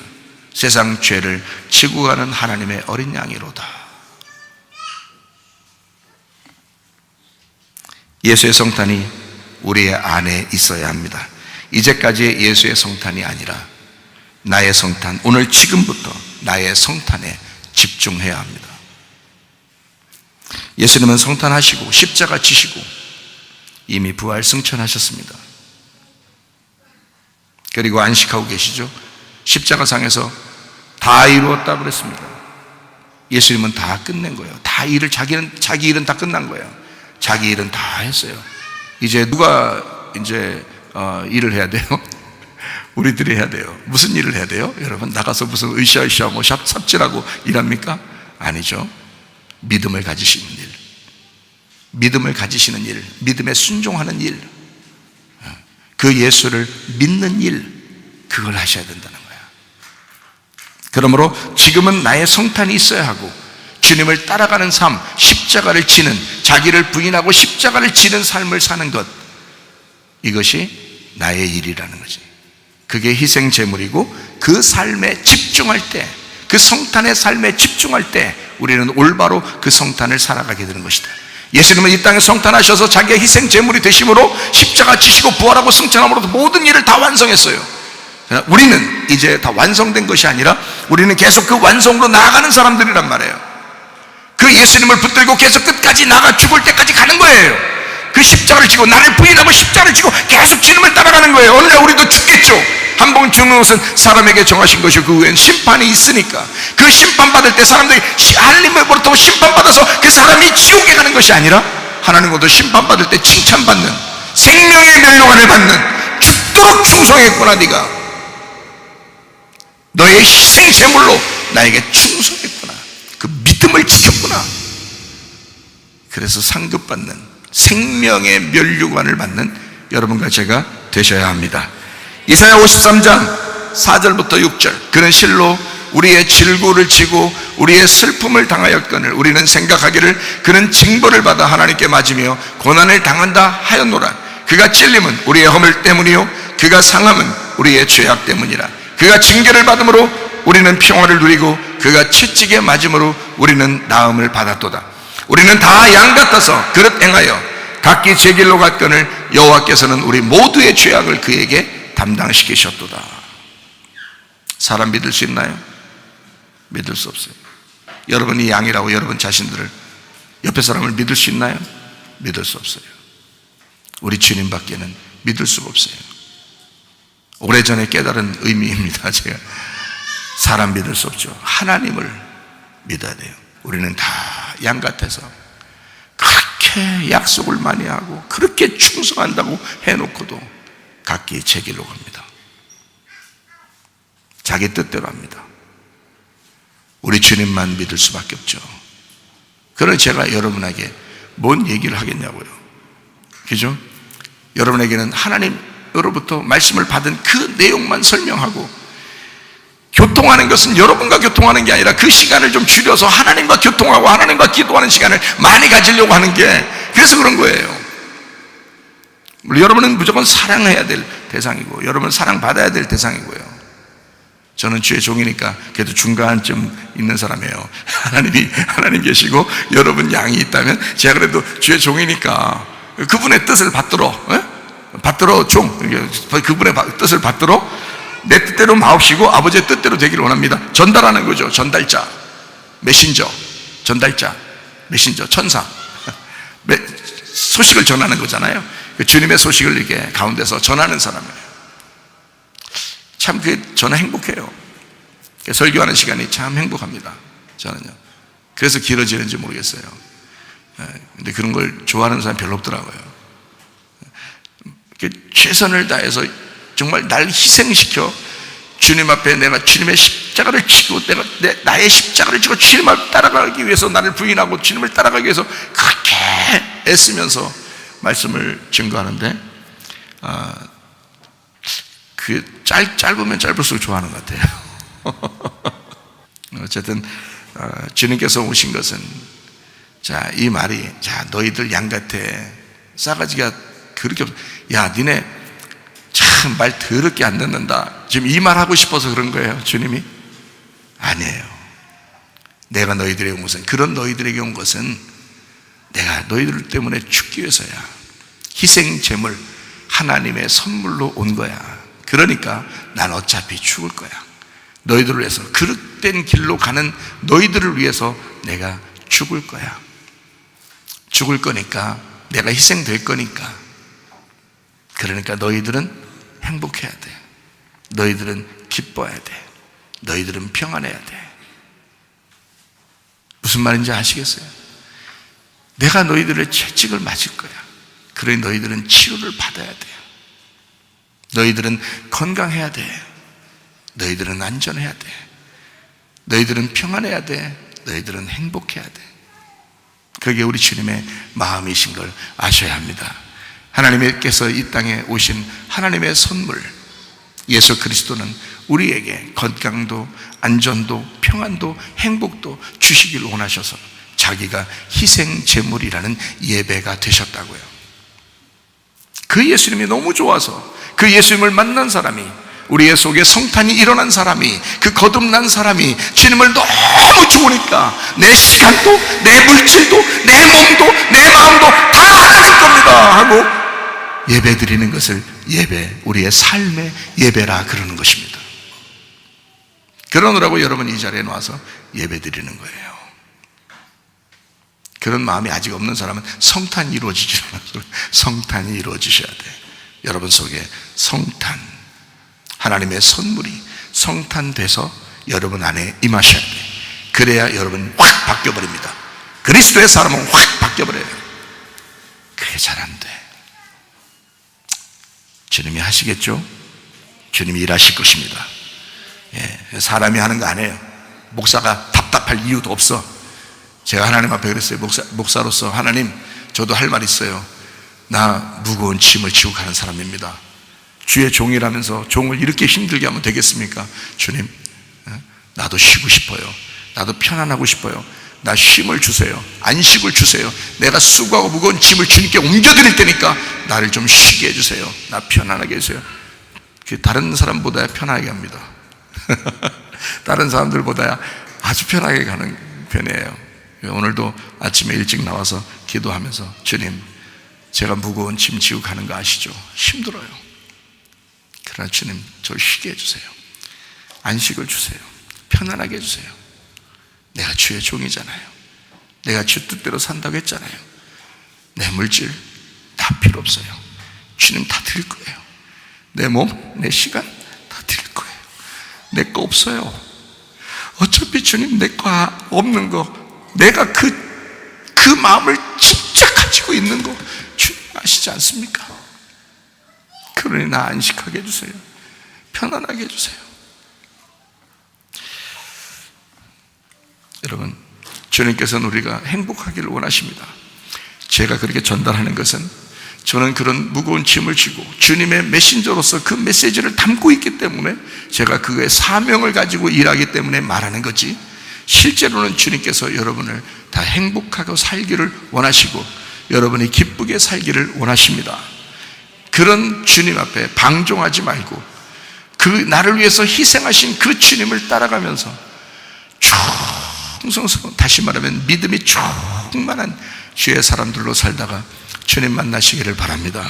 세상 죄를 지고 가는 하나님의 어린 양이로다. 예수의 성탄이 우리의 안에 있어야 합니다. 이제까지의 예수의 성탄이 아니라 나의 성탄, 오늘 지금부터 나의 성탄에 집중해야 합니다. 예수님은 성탄하시고 십자가 지시고 이미 부활 승천하셨습니다. 그리고 안식하고 계시죠. 십자가상에서 다 이루었다 그랬습니다. 예수님은 다 끝낸 거예요. 다 일을, 자기 일은 다 끝난 거예요. 자기 일은 다 했어요. 이제 누가 이제 일을 해야 돼요? 우리들이 해야 돼요. 무슨 일을 해야 돼요? 여러분, 나가서 무슨 으쌰으쌰 뭐 삽질하고 일합니까? 아니죠. 믿음을 가지시는 일. 믿음을 가지시는 일, 믿음에 순종하는 일, 그 예수를 믿는 일, 그걸 하셔야 된다는 거야. 그러므로 지금은 나의 성탄이 있어야 하고 주님을 따라가는 삶, 십자가를 지는, 자기를 부인하고 십자가를 지는 삶을 사는 것, 이것이 나의 일이라는 거지. 그게 희생 제물이고, 그 삶에 집중할 때, 그 성탄의 삶에 집중할 때 우리는 올바로 그 성탄을 살아가게 되는 것이다. 예수님은 이 땅에 성탄하셔서 자기의 희생 제물이 되심으로 십자가 지시고 부활하고 승천함으로 모든 일을 다 완성했어요. 우리는 이제 다 완성된 것이 아니라 우리는 계속 그 완성으로 나아가는 사람들이란 말이에요. 그 예수님을 붙들고 계속 끝까지 나가 죽을 때까지 가는 거예요. 그 십자가를 지고, 나를 부인하고 십자가를 지고 계속 주님을 따라가는 거예요. 어느 날 우리도 죽겠죠. 한 번 죽는 것은 사람에게 정하신 것이고 그 후엔 심판이 있으니까, 그 심판받을 때 사람들이 하나님을 버릇하고 심판받아서 그 사람이 지옥에 가는 것이 아니라 하나님으로부터 심판받을 때 칭찬받는, 생명의 멸류관을 받는, 죽도록 충성했구나, 네가 너의 희생 제물로 나에게 충성했구나, 그 믿음을 지켰구나. 그래서 상급받는, 생명의 멸류관을 받는 여러분과 제가 되셔야 합니다. 이사야 53장 4절부터 6절, 그는 실로 우리의 질고를 지고 우리의 슬픔을 당하였거늘 우리는 생각하기를 그는 징벌을 받아 하나님께 맞으며 고난을 당한다 하였노라. 그가 찔림은 우리의 허물 때문이요 그가 상함은 우리의 죄악 때문이라. 그가 징계를 받음으로 우리는 평화를 누리고 그가 채찍에 맞음으로 우리는 나음을 받았도다. 우리는 다 양 같아서 그릇 행하여 각기 제 길로 갔거늘 여호와께서는 우리 모두의 죄악을 그에게 담당시키셨도다. 사람 믿을 수 있나요? 믿을 수 없어요. 여러분이 양이라고 여러분 자신들을, 옆에 사람을 믿을 수 있나요? 믿을 수 없어요. 우리 주님밖에는 믿을 수가 없어요. 오래전에 깨달은 의미입니다. 제가 사람 믿을 수 없죠. 하나님을 믿어야 돼요. 우리는 다 양 같아서 그렇게 약속을 많이 하고 그렇게 충성한다고 해놓고도 각기 제 길로 갑니다. 자기 뜻대로 합니다. 우리 주님만 믿을 수밖에 없죠. 그러니 제가 여러분에게 뭔 얘기를 하겠냐고요. 그죠? 여러분에게는 하나님으로부터 말씀을 받은 그 내용만 설명하고, 교통하는 것은 여러분과 교통하는 게 아니라 그 시간을 좀 줄여서 하나님과 교통하고 하나님과 기도하는 시간을 많이 가지려고 하는 게, 그래서 그런 거예요. 여러분은 무조건 사랑해야 될 대상이고 여러분은 사랑받아야 될 대상이고요. 저는 주의 종이니까 그래도 중간쯤 있는 사람이에요. 하나님 계시고 여러분 양이 있다면 제가 그래도 주의 종이니까 그분의 뜻을 받들어 종, 그분의 뜻을 받들어 내 뜻대로 마옵시고 아버지의 뜻대로 되기를 원합니다. 전달하는 거죠. 전달자, 메신저, 전달자, 메신저, 천사, 소식을 전하는 거잖아요. 주님의 소식을 이렇게 가운데서 전하는 사람이에요. 참 저는 행복해요. 설교하는 시간이 참 행복합니다. 저는요. 그래서 길어지는지 모르겠어요. 근데 그런 걸 좋아하는 사람이 별로 없더라고요. 최선을 다해서 정말 날 희생시켜 주님 앞에 내가 주님의 십자가를 지고 나의 십자가를 지고 주님을 따라가기 위해서 나를 부인하고 주님을 따라가기 위해서 그렇게 애쓰면서 말씀을 증거하는데, 짧으면 짧을수록 좋아하는 것 같아요. 어쨌든 주님께서 오신 것은, 자, 이 말이, 자, 너희들 양 같아, 싸가지가 그렇게 없어, 야, 니네 참 말 더럽게 안 듣는다, 지금 이 말 하고 싶어서 그런 거예요? 주님이? 아니에요. 내가 너희들에게 온 것은, 그런 너희들에게 온 것은 내가 너희들 때문에 죽기 위해서야. 희생 제물, 하나님의 선물로 온 거야. 그러니까 난 어차피 죽을 거야. 너희들을 위해서, 그릇된 길로 가는 너희들을 위해서 내가 죽을 거야. 죽을 거니까, 내가 희생될 거니까. 그러니까 너희들은 행복해야 돼. 너희들은 기뻐해야 돼. 너희들은 평안해야 돼. 무슨 말인지 아시겠어요? 내가 너희들의 채찍을 맞을 거야. 그러니 너희들은 치료를 받아야 돼. 너희들은 건강해야 돼. 너희들은 안전해야 돼. 너희들은 평안해야 돼. 너희들은 행복해야 돼. 그게 우리 주님의 마음이신 걸 아셔야 합니다. 하나님께서 이 땅에 오신 하나님의 선물 예수 그리스도는 우리에게 건강도 안전도 평안도 행복도 주시길 원하셔서 자기가 희생 제물이라는 예배가 되셨다고요. 그 예수님이 너무 좋아서 그 예수님을 만난 사람이, 우리의 속에 성탄이 일어난 사람이, 그 거듭난 사람이 주님을 너무 좋으니까 내 시간도 내 물질도 내 몸도 내 마음도 다 하나님 겁니다 하고 예배 드리는 것을 우리의 삶의 예배라 그러는 것입니다. 그러느라고 여러분 이 자리에 나와서 예배 드리는 거예요. 그런 마음이 아직 없는 사람은 성탄이 이루어지지 않아요. 성탄이 이루어지셔야 돼. 여러분 속에 성탄, 하나님의 선물이 성탄돼서 여러분 안에 임하셔야 돼. 그래야 여러분 확 바뀌어버립니다. 그리스도의 사람은 확 바뀌어버려요. 그게 잘 안 돼. 주님이 하시겠죠? 주님이 일하실 것입니다. 사람이 하는 거 아니에요. 목사가 답답할 이유도 없어. 제가 하나님 앞에 그랬어요. 목사로서 하나님, 저도 할 말 있어요. 나 무거운 짐을 지고 가는 사람입니다. 주의 종이라면서 종을 이렇게 힘들게 하면 되겠습니까? 주님, 나도 쉬고 싶어요. 나도 편안하고 싶어요. 나 쉼을 주세요. 안식을 주세요. 내가 수고하고 무거운 짐을 주님께 옮겨드릴 테니까 나를 좀 쉬게 해주세요. 나 편안하게 해주세요. 다른 사람보다 편하게 합니다. 다른 사람들보다 아주 편하게 가는 편이에요. 오늘도 아침에 일찍 나와서 기도하면서 주님, 제가 무거운 짐 지고 가는 거 아시죠? 힘들어요. 그러나 주님, 저를 쉬게 해주세요. 안식을 주세요. 편안하게 해주세요. 내가 주의 종이잖아요. 내가 주 뜻대로 산다고 했잖아요. 내 물질 다 필요 없어요. 주님 다 드릴 거예요. 내 몸, 내 시간 다 드릴 거예요. 내 거 없어요. 어차피 주님 내 거 없는 거, 내가 그 마음을 진짜 가지고 있는 거 주님 아시지 않습니까? 그러니 나 안식하게 해주세요. 편안하게 해주세요. 여러분, 주님께서는 우리가 행복하기를 원하십니다. 제가 그렇게 전달하는 것은 저는 그런 무거운 짐을 지고 주님의 메신저로서 그 메시지를 담고 있기 때문에 제가 그거의 사명을 가지고 일하기 때문에 말하는 거지, 실제로는 주님께서 여러분을 다 행복하고 살기를 원하시고 여러분이 기쁘게 살기를 원하십니다. 그런 주님 앞에 방종하지 말고 그 나를 위해서 희생하신 그 주님을 따라가면서 충성스러운, 다시 말하면 믿음이 충만한 주의 사람들로 살다가 주님 만나시기를 바랍니다.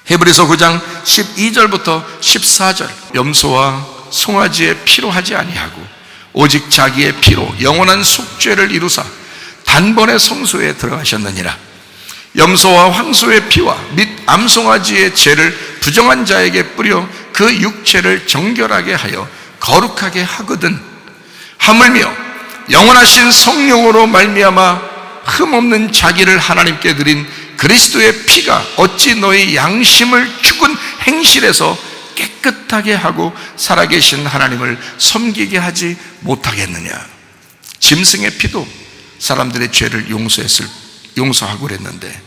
히브리서 9장 12절부터 14절, 염소와 송아지의 피로 하지 아니하고 오직 자기의 피로 영원한 속죄를 이루사 단번에 성소에 들어가셨느니라. 염소와 황소의 피와 및 암송아지의 죄를 부정한 자에게 뿌려 그 육체를 정결하게 하여 거룩하게 하거든, 하물며 영원하신 성령으로 말미암아 흠없는 자기를 하나님께 드린 그리스도의 피가 어찌 너희 양심을 죽은 행실에서 깨끗하게 하고 살아계신 하나님을 섬기게 하지 못하겠느냐. 짐승의 피도 사람들의 죄를 용서하고 그랬는데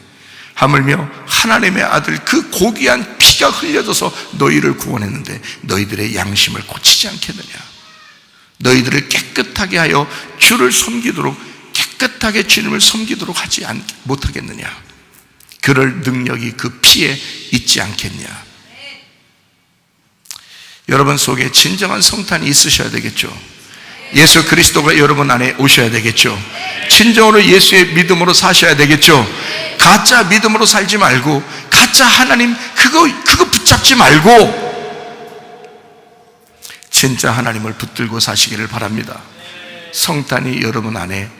하물며 하나님의 아들 그 고귀한 피가 흘려져서 너희를 구원했는데 너희들의 양심을 고치지 않겠느냐. 너희들을 깨끗하게 하여 주를 섬기도록, 깨끗하게 주님을 섬기도록 하지 못하겠느냐. 그럴 능력이 그 피에 있지 않겠냐. 여러분 속에 진정한 성탄이 있으셔야 되겠죠. 예수 그리스도가 여러분 안에 오셔야 되겠죠. 진정으로 예수의 믿음으로 사셔야 되겠죠. 가짜 믿음으로 살지 말고, 가짜 하나님 그거 붙잡지 말고 진짜 하나님을 붙들고 사시기를 바랍니다. 성탄이 여러분 안에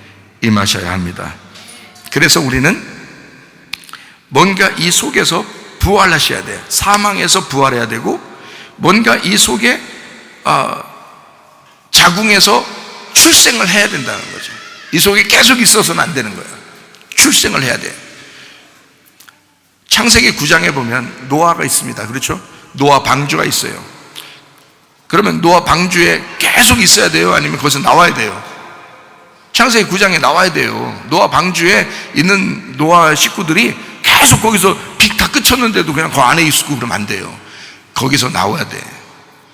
임하셔야 합니다. 그래서 우리는 뭔가 이 속에서 부활하셔야 돼요. 사망에서 부활해야 되고, 뭔가 이 속에 자궁에서 출생을 해야 된다는 거죠. 이 속에 계속 있어서는 안 되는 거예요. 출생을 해야 돼요. 창세기 9장에 보면 노아가 있습니다. 그렇죠? 노아 방주가 있어요. 그러면 노아 방주에 계속 있어야 돼요? 아니면 거기서 나와야 돼요? 창세기 9장에 나와야 돼요. 노아 방주에 있는 노아 식구들이 계속 거기서 비 다 그쳤는데도 그냥 그 안에 있고 그러면 안 돼요. 거기서 나와야 돼.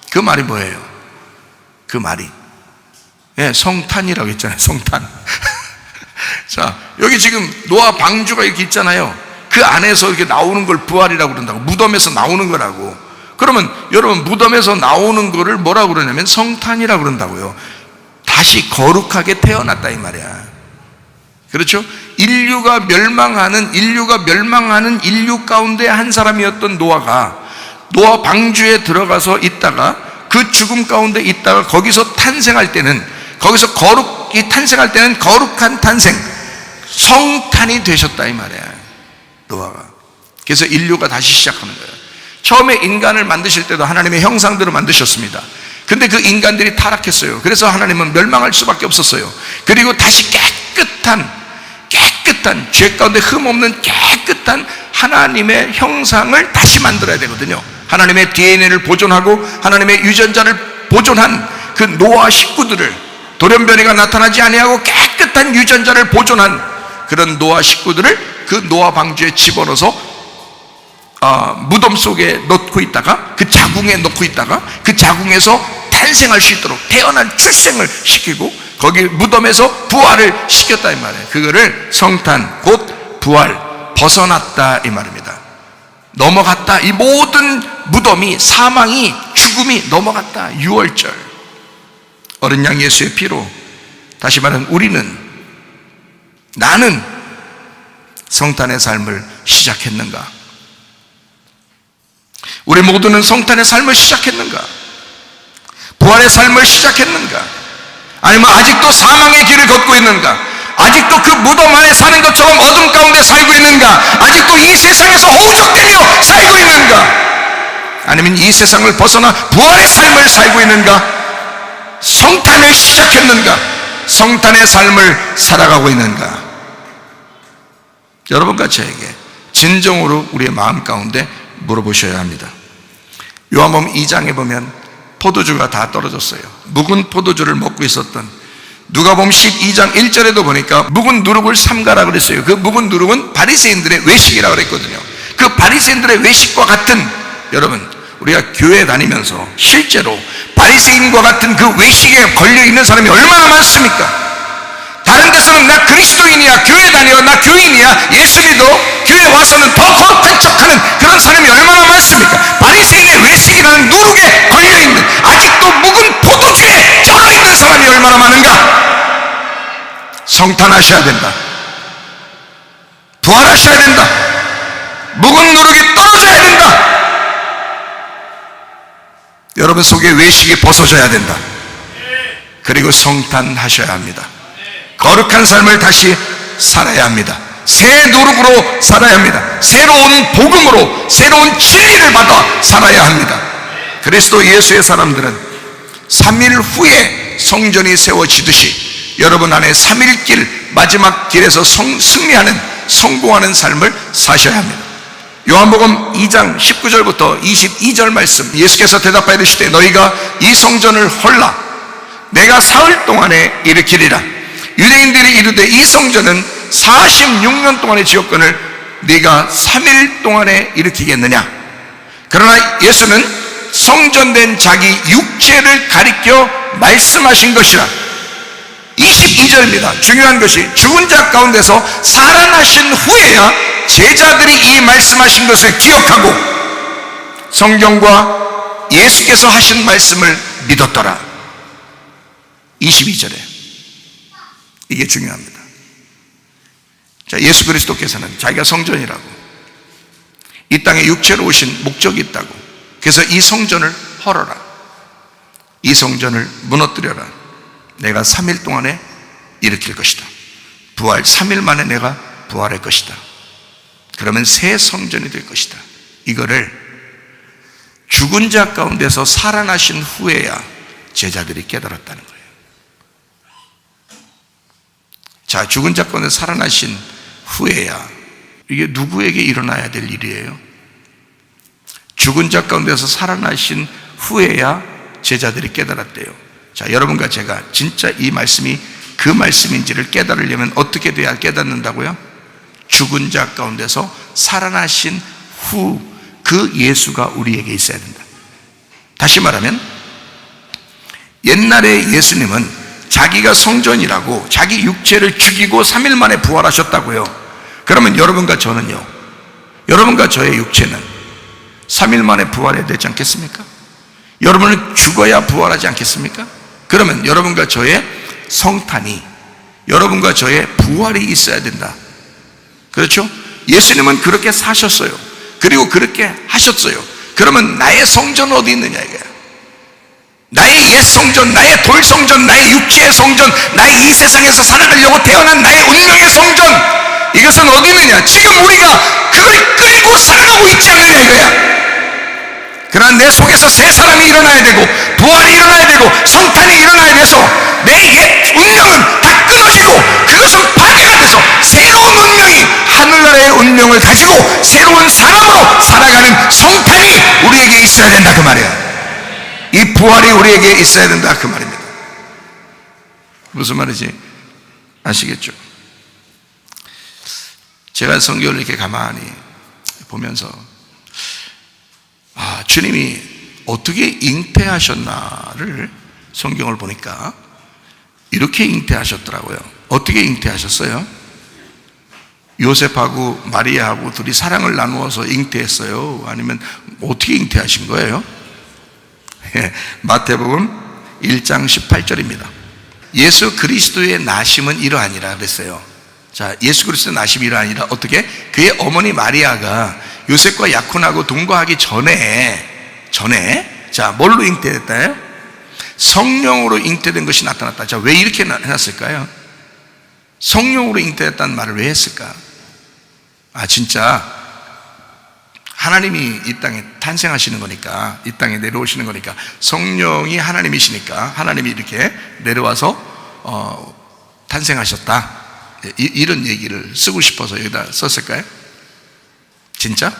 그 말이 뭐예요? 그 말이 성탄이라고 했잖아요. 성탄. 자, 여기 지금 노아 방주가 이렇게 있잖아요. 그 안에서 이렇게 나오는 걸 부활이라고 그런다고. 무덤에서 나오는 거라고. 그러면 여러분, 무덤에서 나오는 거를 뭐라고 그러냐면 성탄이라고 그런다고요. 다시 거룩하게 태어났다 이 말이야. 그렇죠? 인류가 멸망하는 인류 가운데 한 사람이었던 노아가 노아 방주에 들어가서 있다가 그 죽음 가운데 있다가 거기서 탄생할 때는, 거기서 탄생할 때는 거룩한 탄생, 성탄이 되셨다 이 말이야, 노아가. 그래서 인류가 다시 시작하는 거예요. 처음에 인간을 만드실 때도 하나님의 형상대로 만드셨습니다. 근데 그 인간들이 타락했어요. 그래서 하나님은 멸망할 수밖에 없었어요. 그리고 다시 깨끗한 죄 가운데 흠없는 깨끗한 하나님의 형상을 다시 만들어야 되거든요. 하나님의 DNA를 보존하고 하나님의 유전자를 보존한 그 노아 식구들을, 돌연변이가 나타나지 아니하고 깨끗한 유전자를 보존한 그런 노아 식구들을 그 노아 방주에 집어넣어서 무덤 속에 넣고 있다가, 그 자궁에 넣고 있다가 그 자궁에서 탄생할 수 있도록 태어난 출생을 시키고 거기 무덤에서 부활을 시켰다 이 말이에요. 그거를 성탄, 곧 부활, 벗어났다 이 말입니다. 넘어갔다. 이 모든 무덤이, 사망이, 죽음이 넘어갔다. 유월절, 어린 양 예수의 피로, 다시 말하면 나는 성탄의 삶을 시작했는가? 우리 모두는 성탄의 삶을 시작했는가? 부활의 삶을 시작했는가? 아니면 아직도 사망의 길을 걷고 있는가? 아직도 그 무덤 안에 사는 것처럼 어둠 가운데 살고 있는가? 아직도 이 세상에서 허우적대며 살고 있는가? 아니면 이 세상을 벗어나 부활의 삶을 살고 있는가? 성탄을 시작했는가? 성탄의 삶을 살아가고 있는가? 여러분과 저에게 진정으로 우리의 마음 가운데 물어보셔야 합니다. 요한복음 2장에 보면 포도주가 다 떨어졌어요. 묵은 포도주를 먹고 있었던, 누가복음 12장 1절에도 보니까 묵은 누룩을 삼가라 그랬어요. 그 묵은 누룩은 바리새인들의 외식이라고 그랬거든요. 그 바리새인들의 외식과 같은, 여러분, 우리가 교회 다니면서 실제로 바리새인과 같은 그 외식에 걸려있는 사람이 얼마나 많습니까? 다른 데서는 나 그리스도인이야, 교회 다녀, 나 교인이야, 예수 믿어, 교회 와서는 더 거룩한 척하는 그런 사람이 얼마나 많습니까? 바리새인의 외식이라는 누룩에 걸려있는, 아직도 묵은 포도주에 쩔어있는 사람이 얼마나 많은가? 성탄하셔야 된다. 부활하셔야 된다. 묵은 누룩이 떨어져야 된다. 여러분 속에 외식이 벗어져야 된다. 그리고 성탄하셔야 합니다. 거룩한 삶을 다시 살아야 합니다. 새 누룩으로 살아야 합니다. 새로운 복음으로, 새로운 진리를 받아 살아야 합니다. 그리스도 예수의 사람들은 3일 후에 성전이 세워지듯이 여러분 안에 3일길, 마지막 길에서 승리하는, 성공하는 삶을 사셔야 합니다. 요한복음 2장 19절부터 22절 말씀, 예수께서 대답하여 이르시되 너희가 이 성전을 헐라 내가 사흘 동안에 일으키리라. 유대인들이 이르되 이 성전은 46년 동안의 지역권을 네가 3일 동안에 일으키겠느냐? 그러나 예수는 성전된 자기 육체를 가리켜 말씀하신 것이라. 22절입니다. 중요한 것이, 죽은 자 가운데서 살아나신 후에야 제자들이 이 말씀하신 것을 기억하고 성경과 예수께서 하신 말씀을 믿었더라. 22절에 이게 중요합니다. 자, 예수 그리스도께서는 자기가 성전이라고, 이 땅에 육체로 오신 목적이 있다고, 그래서 이 성전을 헐어라, 이 성전을 무너뜨려라, 내가 3일 동안에 일으킬 것이다. 부활 3일 만에 내가 부활할 것이다. 그러면 새 성전이 될 것이다. 이거를 죽은 자 가운데서 살아나신 후에야 제자들이 깨달았다는 거예요. 자, 죽은 자 가운데 살아나신 후에야, 이게 누구에게 일어나야 될 일이에요? 죽은 자 가운데서 살아나신 후에야 제자들이 깨달았대요. 자, 여러분과 제가 진짜 이 말씀이 그 그 말씀인지를 깨달으려면 어떻게 돼야 깨닫는다고요? 죽은 자 가운데서 살아나신 후 그 예수가 우리에게 있어야 된다. 다시 말하면 옛날에 예수님은 자기가 성전이라고 자기 육체를 죽이고 3일 만에 부활하셨다고요. 그러면 여러분과 저는요, 여러분과 저의 육체는 3일 만에 부활해야 되지 않겠습니까? 여러분은 죽어야 부활하지 않겠습니까? 그러면 여러분과 저의 성탄이, 여러분과 저의 부활이 있어야 된다. 그렇죠? 예수님은 그렇게 사셨어요. 그리고 그렇게 하셨어요. 그러면 나의 성전은 어디 있느냐 이거야. 나의 옛 성전, 나의 돌 성전, 나의 육체의 성전, 나의 이 세상에서 살아가려고 태어난 나의 운명의 성전, 이것은 어디 있느냐? 지금 우리가 그걸 끌고 살아가고 있지 않느냐 이거야. 그러나 내 속에서 새 사람이 일어나야 되고, 부활이 일어나야 되고, 성탄이 일어나야 돼서 내 옛 운명은 다 끊어지고 그것은 파괴가 돼서 새로운 운명이, 하늘나라의 운명을 가지고 새로운 사람으로 살아가는 성탄이 우리에게 있어야 된다 그 말이야. 이 부활이 우리에게 있어야 된다 그 말입니다. 무슨 말인지 아시겠죠? 제가 성경을 이렇게 가만히 보면서 주님이 어떻게 잉태하셨나를 성경을 보니까 이렇게 잉태하셨더라고요. 어떻게 잉태하셨어요? 요셉하고 마리아하고 둘이 사랑을 나누어서 잉태했어요? 아니면 어떻게 잉태하신 거예요? 마태복음 1장 18절입니다. 예수 그리스도의 나심은 이러하니라 그랬어요. 자, 예수 그리스도의 나심이 이러하니라. 어떻게? 그의 어머니 마리아가 요셉과 약혼하고 동거하기 전에 자, 뭘로 잉태됐다요? 성령으로 잉태된 것이 나타났다. 자, 왜 이렇게 해놨을까요? 성령으로 잉태됐다는 말을 왜 했을까? 진짜 하나님이 이 땅에 탄생하시는 거니까, 이 땅에 내려오시는 거니까, 성령이 하나님이시니까 하나님이 이렇게 내려와서 탄생하셨다, 이런 얘기를 쓰고 싶어서 여기다 썼을까요? 진짜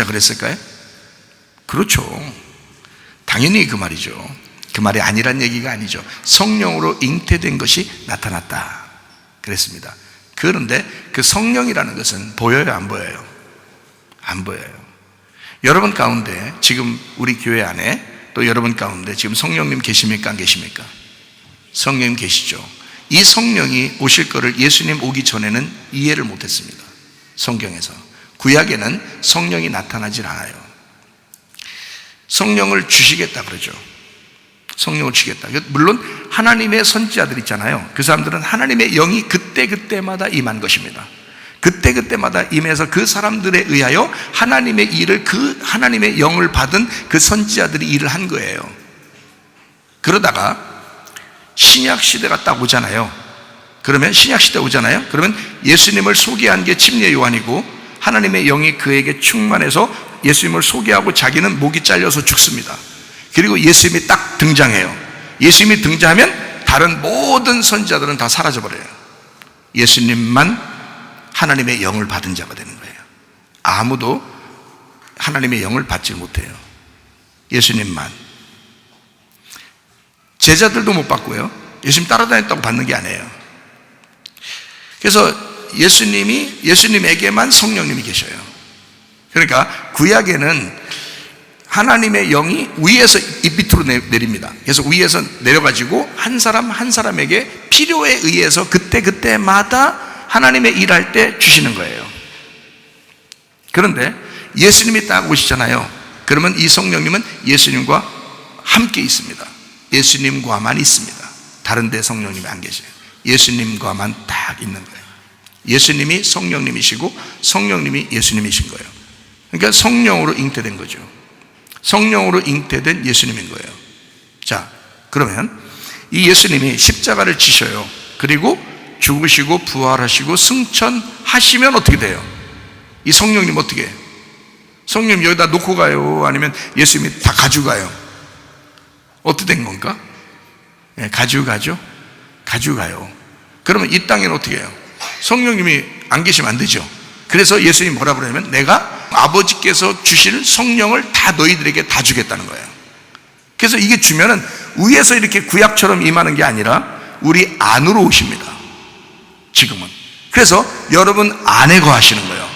그랬을까요? 그렇죠. 당연히 그 말이죠. 그 말이 아니란 얘기가 아니죠. 성령으로 잉태된 것이 나타났다 그랬습니다. 그런데 그 성령이라는 것은 보여요, 안 보여요? 안 보여요. 여러분 가운데 지금 우리 교회 안에 또 여러분 가운데 지금 성령님 계십니까, 안 계십니까? 성령님 계시죠. 이 성령이 오실 거를 예수님 오기 전에는 이해를 못했습니다. 성경에서 구약에는 성령이 나타나질 않아요. 성령을 주시겠다 그러죠. 성령을 주겠다. 물론 하나님의 선지자들 있잖아요. 그 사람들은 하나님의 영이 그때그때마다 임한 것입니다. 그때그때마다 임해서 그 사람들에 의하여 하나님의 일을, 그 하나님의 영을 받은 그 선지자들이 일을 한 거예요. 그러다가 신약 시대가 딱 오잖아요. 그러면 신약 시대 오잖아요. 그러면 예수님을 소개한 게 침례 요한이고, 하나님의 영이 그에게 충만해서 예수님을 소개하고 자기는 목이 잘려서 죽습니다. 그리고 예수님이 딱 등장해요. 예수님이 등장하면 다른 모든 선지자들은 다 사라져버려요. 예수님만 하나님의 영을 받은 자가 되는 거예요. 아무도 하나님의 영을 받지 못해요. 예수님만. 제자들도 못 받고요. 예수님 따라다녔다고 받는 게 아니에요. 그래서 예수님에게만 성령님이 계셔요. 그러니까 구약에는 하나님의 영이 위에서 밑으로 내립니다. 그래서 위에서 내려가지고 한 사람 한 사람에게 필요에 의해서 그때마다 하나님의 일할 때 주시는 거예요. 그런데 예수님이 딱 오시잖아요. 그러면 이 성령님은 예수님과 함께 있습니다. 예수님과만 있습니다. 다른 데 성령님이 안 계셔요. 예수님과만 딱 있는 거예요. 예수님이 성령님이시고 성령님이 예수님이신 거예요. 그러니까 성령으로 잉태된 거죠. 성령으로 잉태된 예수님인 거예요. 자, 그러면 이 예수님이 십자가를 지셔요. 그리고 죽으시고 부활하시고 승천하시면 어떻게 돼요? 이 성령님 어떻게 해요? 성령님 여기다 놓고 가요? 아니면 예수님이 다 가져가요? 어떻게 된 건가? 가져가죠? 가져가요. 그러면 이 땅에는 어떻게 해요? 성령님이 안 계시면 안 되죠. 그래서 예수님이 뭐라 그러냐면, 내가 아버지께서 주실 성령을 다 너희들에게 다 주겠다는 거예요. 그래서 이게 주면은 위에서 이렇게 구약처럼 임하는 게 아니라 우리 안으로 오십니다. 지금은. 그래서 여러분 안에 거하시는 거예요.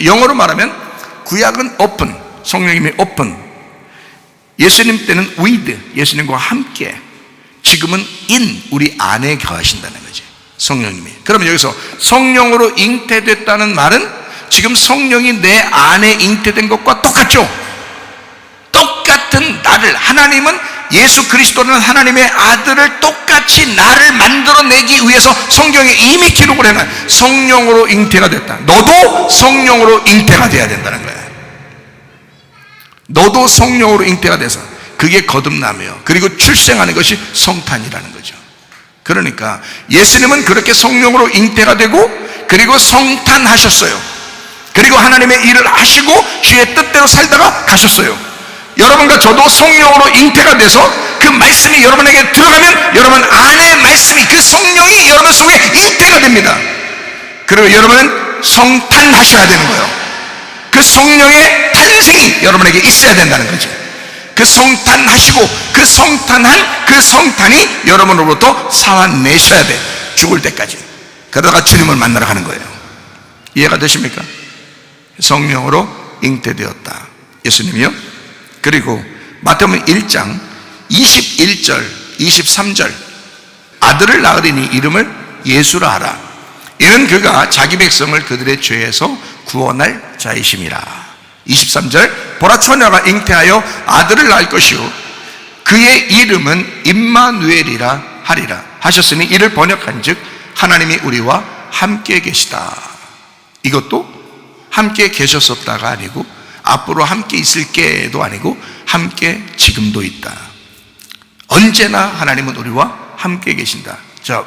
영어로 말하면 구약은 open, 성령님이 open, 예수님 때는 with, 예수님과 함께, 지금은 in, 우리 안에 거하신다는 거지, 성령님이. 그러면 여기서 성령으로 잉태됐다는 말은 지금 성령이 내 안에 잉태된 것과 똑같죠? 똑같은 나를, 하나님은 예수 그리스도는 하나님의 아들을 똑같이 나를 만들어내기 위해서 성경에 이미 기록을 해놔요. 성령으로 잉태가 됐다. 너도 성령으로 잉태가 돼야 된다는 거예요. 너도 성령으로 잉태가 돼서, 그게 거듭나며 그리고 출생하는 것이 성탄이라는 거죠. 그러니까 예수님은 그렇게 성령으로 잉태가 되고 그리고 성탄하셨어요. 그리고 하나님의 일을 하시고 주의 뜻대로 살다가 가셨어요. 여러분과 저도 성령으로 잉태가 돼서 그 말씀이 여러분에게 들어가면 여러분 안에 말씀이, 그 성령이 여러분 속에 잉태가 됩니다. 그리고 여러분은 성탄하셔야 되는 거예요. 그 성령의 탄생이 여러분에게 있어야 된다는 거죠. 그 성탄하시고 그 성탄한 그 성탄이 여러분으로부터 살아내셔야 돼. 죽을 때까지. 그러다가 주님을 만나러 가는 거예요. 이해가 되십니까? 성령으로 잉태되었다, 예수님이요. 그리고 마태복음 1장 21절 23절, 아들을 낳으리니 이름을 예수라 하라. 이는 그가 자기 백성을 그들의 죄에서 구원할 자이심이라. 23절, 보라 처녀가 잉태하여 아들을 낳을 것이요 그의 이름은 임마누엘이라 하리라 하셨으니 이를 번역한즉 하나님이 우리와 함께 계시다. 이것도 함께 계셨었다가 아니고 앞으로 함께 있을게도 아니고 함께 지금도 있다. 언제나 하나님은 우리와 함께 계신다. 자,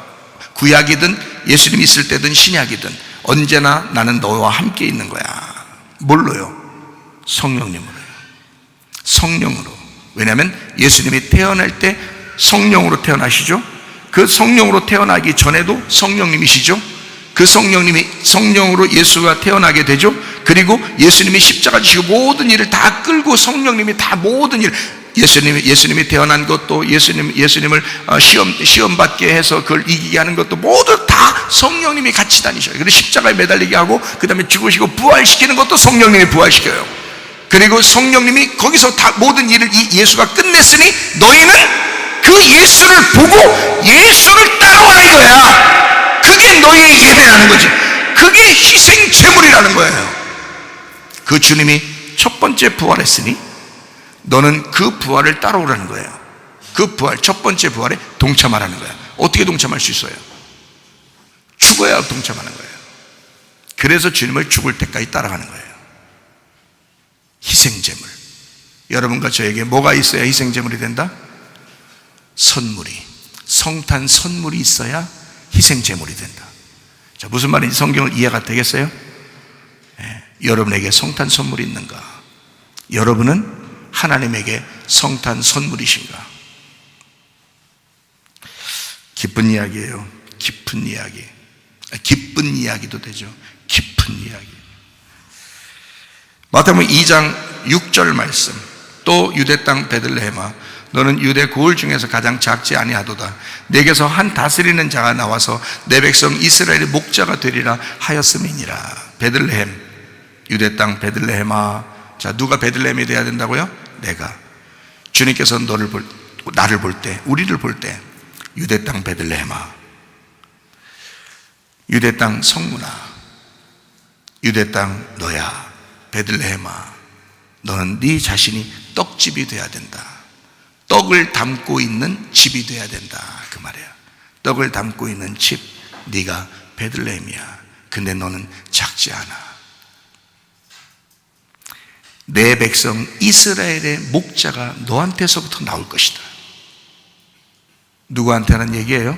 구약이든 예수님이 있을 때든 신약이든 언제나 나는 너와 함께 있는 거야. 뭘로요? 성령님으로요. 성령으로. 왜냐하면 예수님이 태어날 때 성령으로 태어나시죠. 그 성령으로 태어나기 전에도 성령님이시죠. 그 성령님이 성령으로 예수가 태어나게 되죠. 그리고 예수님이 십자가 지시고 모든 일을 다 끌고 성령님이 다 모든 일, 예수님이 태어난 것도 예수님을 시험 받게 해서 그걸 이기게 하는 것도 모두 다 성령님이 같이 다니셔요. 그리고 십자가에 매달리게 하고 그 다음에 죽으시고 부활시키는 것도 성령님이 부활시켜요. 그리고 성령님이 거기서 다 모든 일을 예수가 끝냈으니 너희는 그 예수를 보고 예수를 따라오는 거야. 그게 너희의 예배라는 거지. 그게 희생 제물이라는 거예요. 그 주님이 첫 번째 부활했으니 너는 그 부활을 따라오라는 거예요. 그 부활, 첫 번째 부활에 동참하라는 거예요. 어떻게 동참할 수 있어요? 죽어야 동참하는 거예요. 그래서 주님을 죽을 때까지 따라가는 거예요. 희생제물. 여러분과 저에게 뭐가 있어야 희생제물이 된다? 선물이, 성탄 선물이 있어야 희생제물이 된다. 자, 무슨 말인지 성경을 이해가 되겠어요? 여러분에게 성탄 선물이 있는가? 여러분은 하나님에게 성탄 선물이신가? 기쁜 이야기예요. 깊은 이야기. 기쁜 이야기도 되죠. 깊은 이야기. 마태복음 2장 6절 말씀. 또 유대 땅 베들레헴아, 너는 유대 고을 중에서 가장 작지 아니하도다. 내게서 한 다스리는 자가 나와서 내 백성 이스라엘의 목자가 되리라 하였음이니라. 베들레헴, 유대 땅 베들레헴아. 자, 누가 베들레헴이 돼야 된다고요? 내가. 주님께서 나를 볼 때, 우리를 볼 때 유대 땅 베들레헴아, 유대 땅 성문아, 유대 땅 너야, 베들레헴아, 너는 네 자신이 떡집이 돼야 된다. 떡을 담고 있는 집이 돼야 된다, 그 말이야. 떡을 담고 있는 집, 네가 베들레헴이야. 근데 너는 작지 않아. 내 백성 이스라엘의 목자가 너한테서부터 나올 것이다. 누구한테 하는 얘기예요?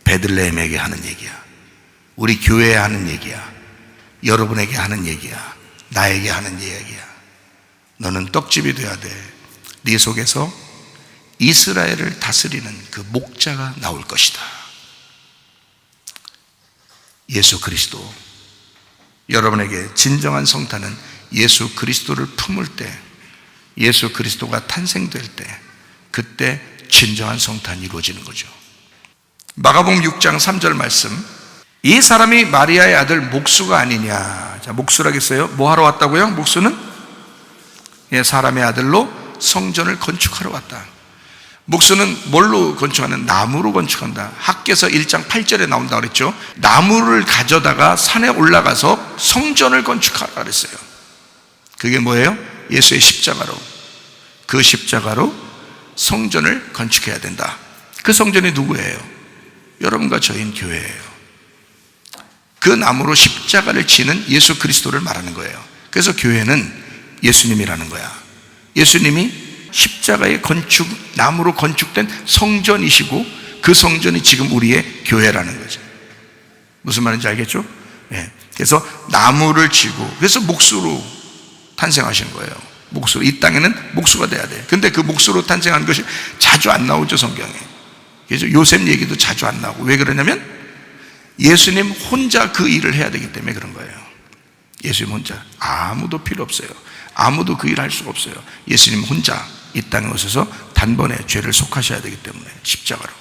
베들레헴에게 하는 얘기야. 우리 교회에 하는 얘기야. 여러분에게 하는 얘기야. 나에게 하는 얘기야. 너는 떡집이 돼야 돼. 네 속에서 이스라엘을 다스리는 그 목자가 나올 것이다. 예수 그리스도. 여러분에게 진정한 성탄은 예수 그리스도를 품을 때, 예수 그리스도가 탄생될 때, 그때 진정한 성탄이 이루어지는 거죠. 마가복음 6장 3절 말씀. 이 사람이 마리아의 아들 목수가 아니냐. 자, 목수라겠어요? 뭐 하러 왔다고요? 목수는 사람의 아들로 성전을 건축하러 왔다. 목수는 뭘로 건축하는? 나무로 건축한다. 학개서 1장 8절에 나온다고 그랬죠. 나무를 가져다가 산에 올라가서 성전을 건축하라 그랬어요. 그게 뭐예요? 예수의 십자가로, 그 십자가로 성전을 건축해야 된다. 그 성전이 누구예요? 여러분과 저희인 교회예요. 그 나무로 십자가를 지는 예수 그리스도를 말하는 거예요. 그래서 교회는 예수님이라는 거야. 예수님이 십자가의 건축, 나무로 건축된 성전이시고 그 성전이 지금 우리의 교회라는 거죠. 무슨 말인지 알겠죠? 네. 그래서 나무를 지고, 그래서 목수로 탄생하신 거예요. 목수로, 이 땅에는 목수가 돼야 돼. 근데 그 목수로 탄생한 것이 자주 안 나오죠, 성경에. 그래서 요셉 얘기도 자주 안 나오고. 왜 그러냐면 예수님 혼자 그 일을 해야 되기 때문에 그런 거예요. 예수님 혼자. 아무도 필요 없어요. 아무도 그 일을 할 수가 없어요. 예수님 혼자 이 땅에 오셔서 단번에 죄를 속하셔야 되기 때문에 십자가로.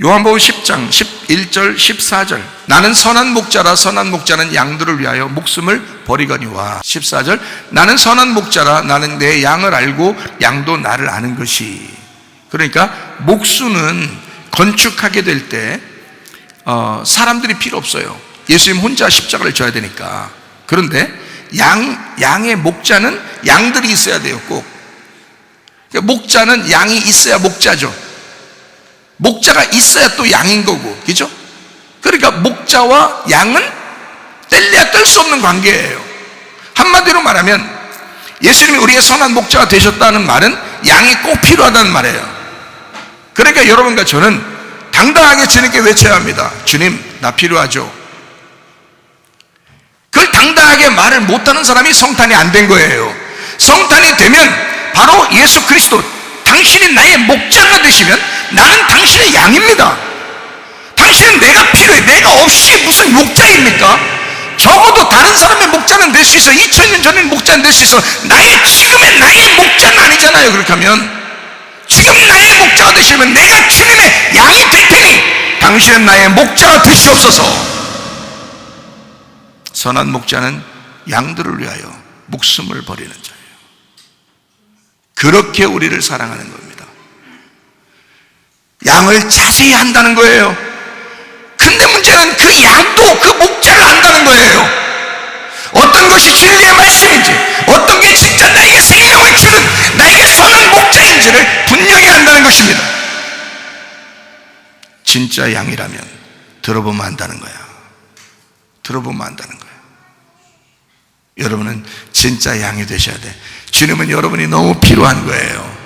요한복음 10장 11절 14절. 나는 선한 목자라. 선한 목자는 양들을 위하여 목숨을 버리거니와. 14절. 나는 선한 목자라. 나는 내 양을 알고 양도 나를 아는 것이. 그러니까 목수는 건축하게 될 때 사람들이 필요 없어요. 예수님 혼자 십자가를 져야 되니까. 그런데 양의 목자는 양들이 있어야 돼요. 꼭. 목자는 양이 있어야 목자죠. 목자가 있어야 또 양인 거고, 그죠? 그러니까 목자와 양은 뗄래야 뗄 수 없는 관계예요. 한마디로 말하면 예수님이 우리의 선한 목자가 되셨다는 말은 양이 꼭 필요하다는 말이에요. 그러니까 여러분과 저는 당당하게 주님께 외쳐야 합니다. 주님, 나 필요하죠. 그걸 당당하게 말을 못하는 사람이 성탄이 안 된 거예요. 성탄이 되면 바로 예수 그리스도, 당신이 나의 목자가 되시면 나는 당신의 양입니다. 당신은 내가 필요해. 내가 없이 무슨 목자입니까? 적어도 다른 사람의 목자는 될 수 있어. 2000년 전에 목자는 될 수 있어. 지금의 나의 목자는 아니잖아요. 그렇게 하면 지금 나의 목자가 되시면 내가 주님의 양이 될 테니 당신은 나의 목자가 되시옵소서. 선한 목자는 양들을 위하여 목숨을 버리는 자예요. 그렇게 우리를 사랑하는 겁니다. 양을 자세히 한다는 거예요. 근데 문제는 그 양도 그 목자를 안다는 거예요. 어떤 것이 진리의 말씀인지, 어떤 게 진짜 나에게 생명을 주는 나에게 선한 목자인지를 분명히 안다는 것입니다. 진짜 양이라면 들어보면 안다는 거야. 들어보면 안다는 거야. 여러분은 진짜 양이 되셔야 돼. 주님은 여러분이 너무 필요한 거예요.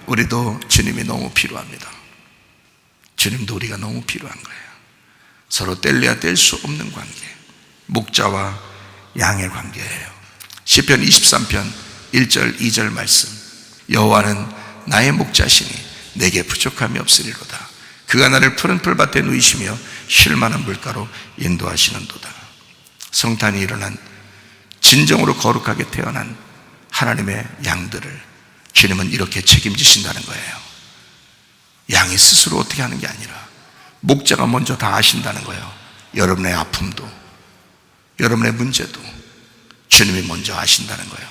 우리도 주님이 너무 필요합니다. 주님도 우리가 너무 필요한 거예요. 서로 뗄래야 뗄 수 없는 관계, 목자와 양의 관계예요. 시편 23편 1절 2절 말씀. 여호와는 나의 목자시니 내게 부족함이 없으리로다. 그가 나를 푸른 풀밭에 누이시며 쉴 만한 물가로 인도하시는도다. 성탄이 일어난, 진정으로 거룩하게 태어난 하나님의 양들을 주님은 이렇게 책임지신다는 거예요. 양이 스스로 어떻게 하는 게 아니라 목자가 먼저 다 아신다는 거예요. 여러분의 아픔도, 여러분의 문제도 주님이 먼저 아신다는 거예요.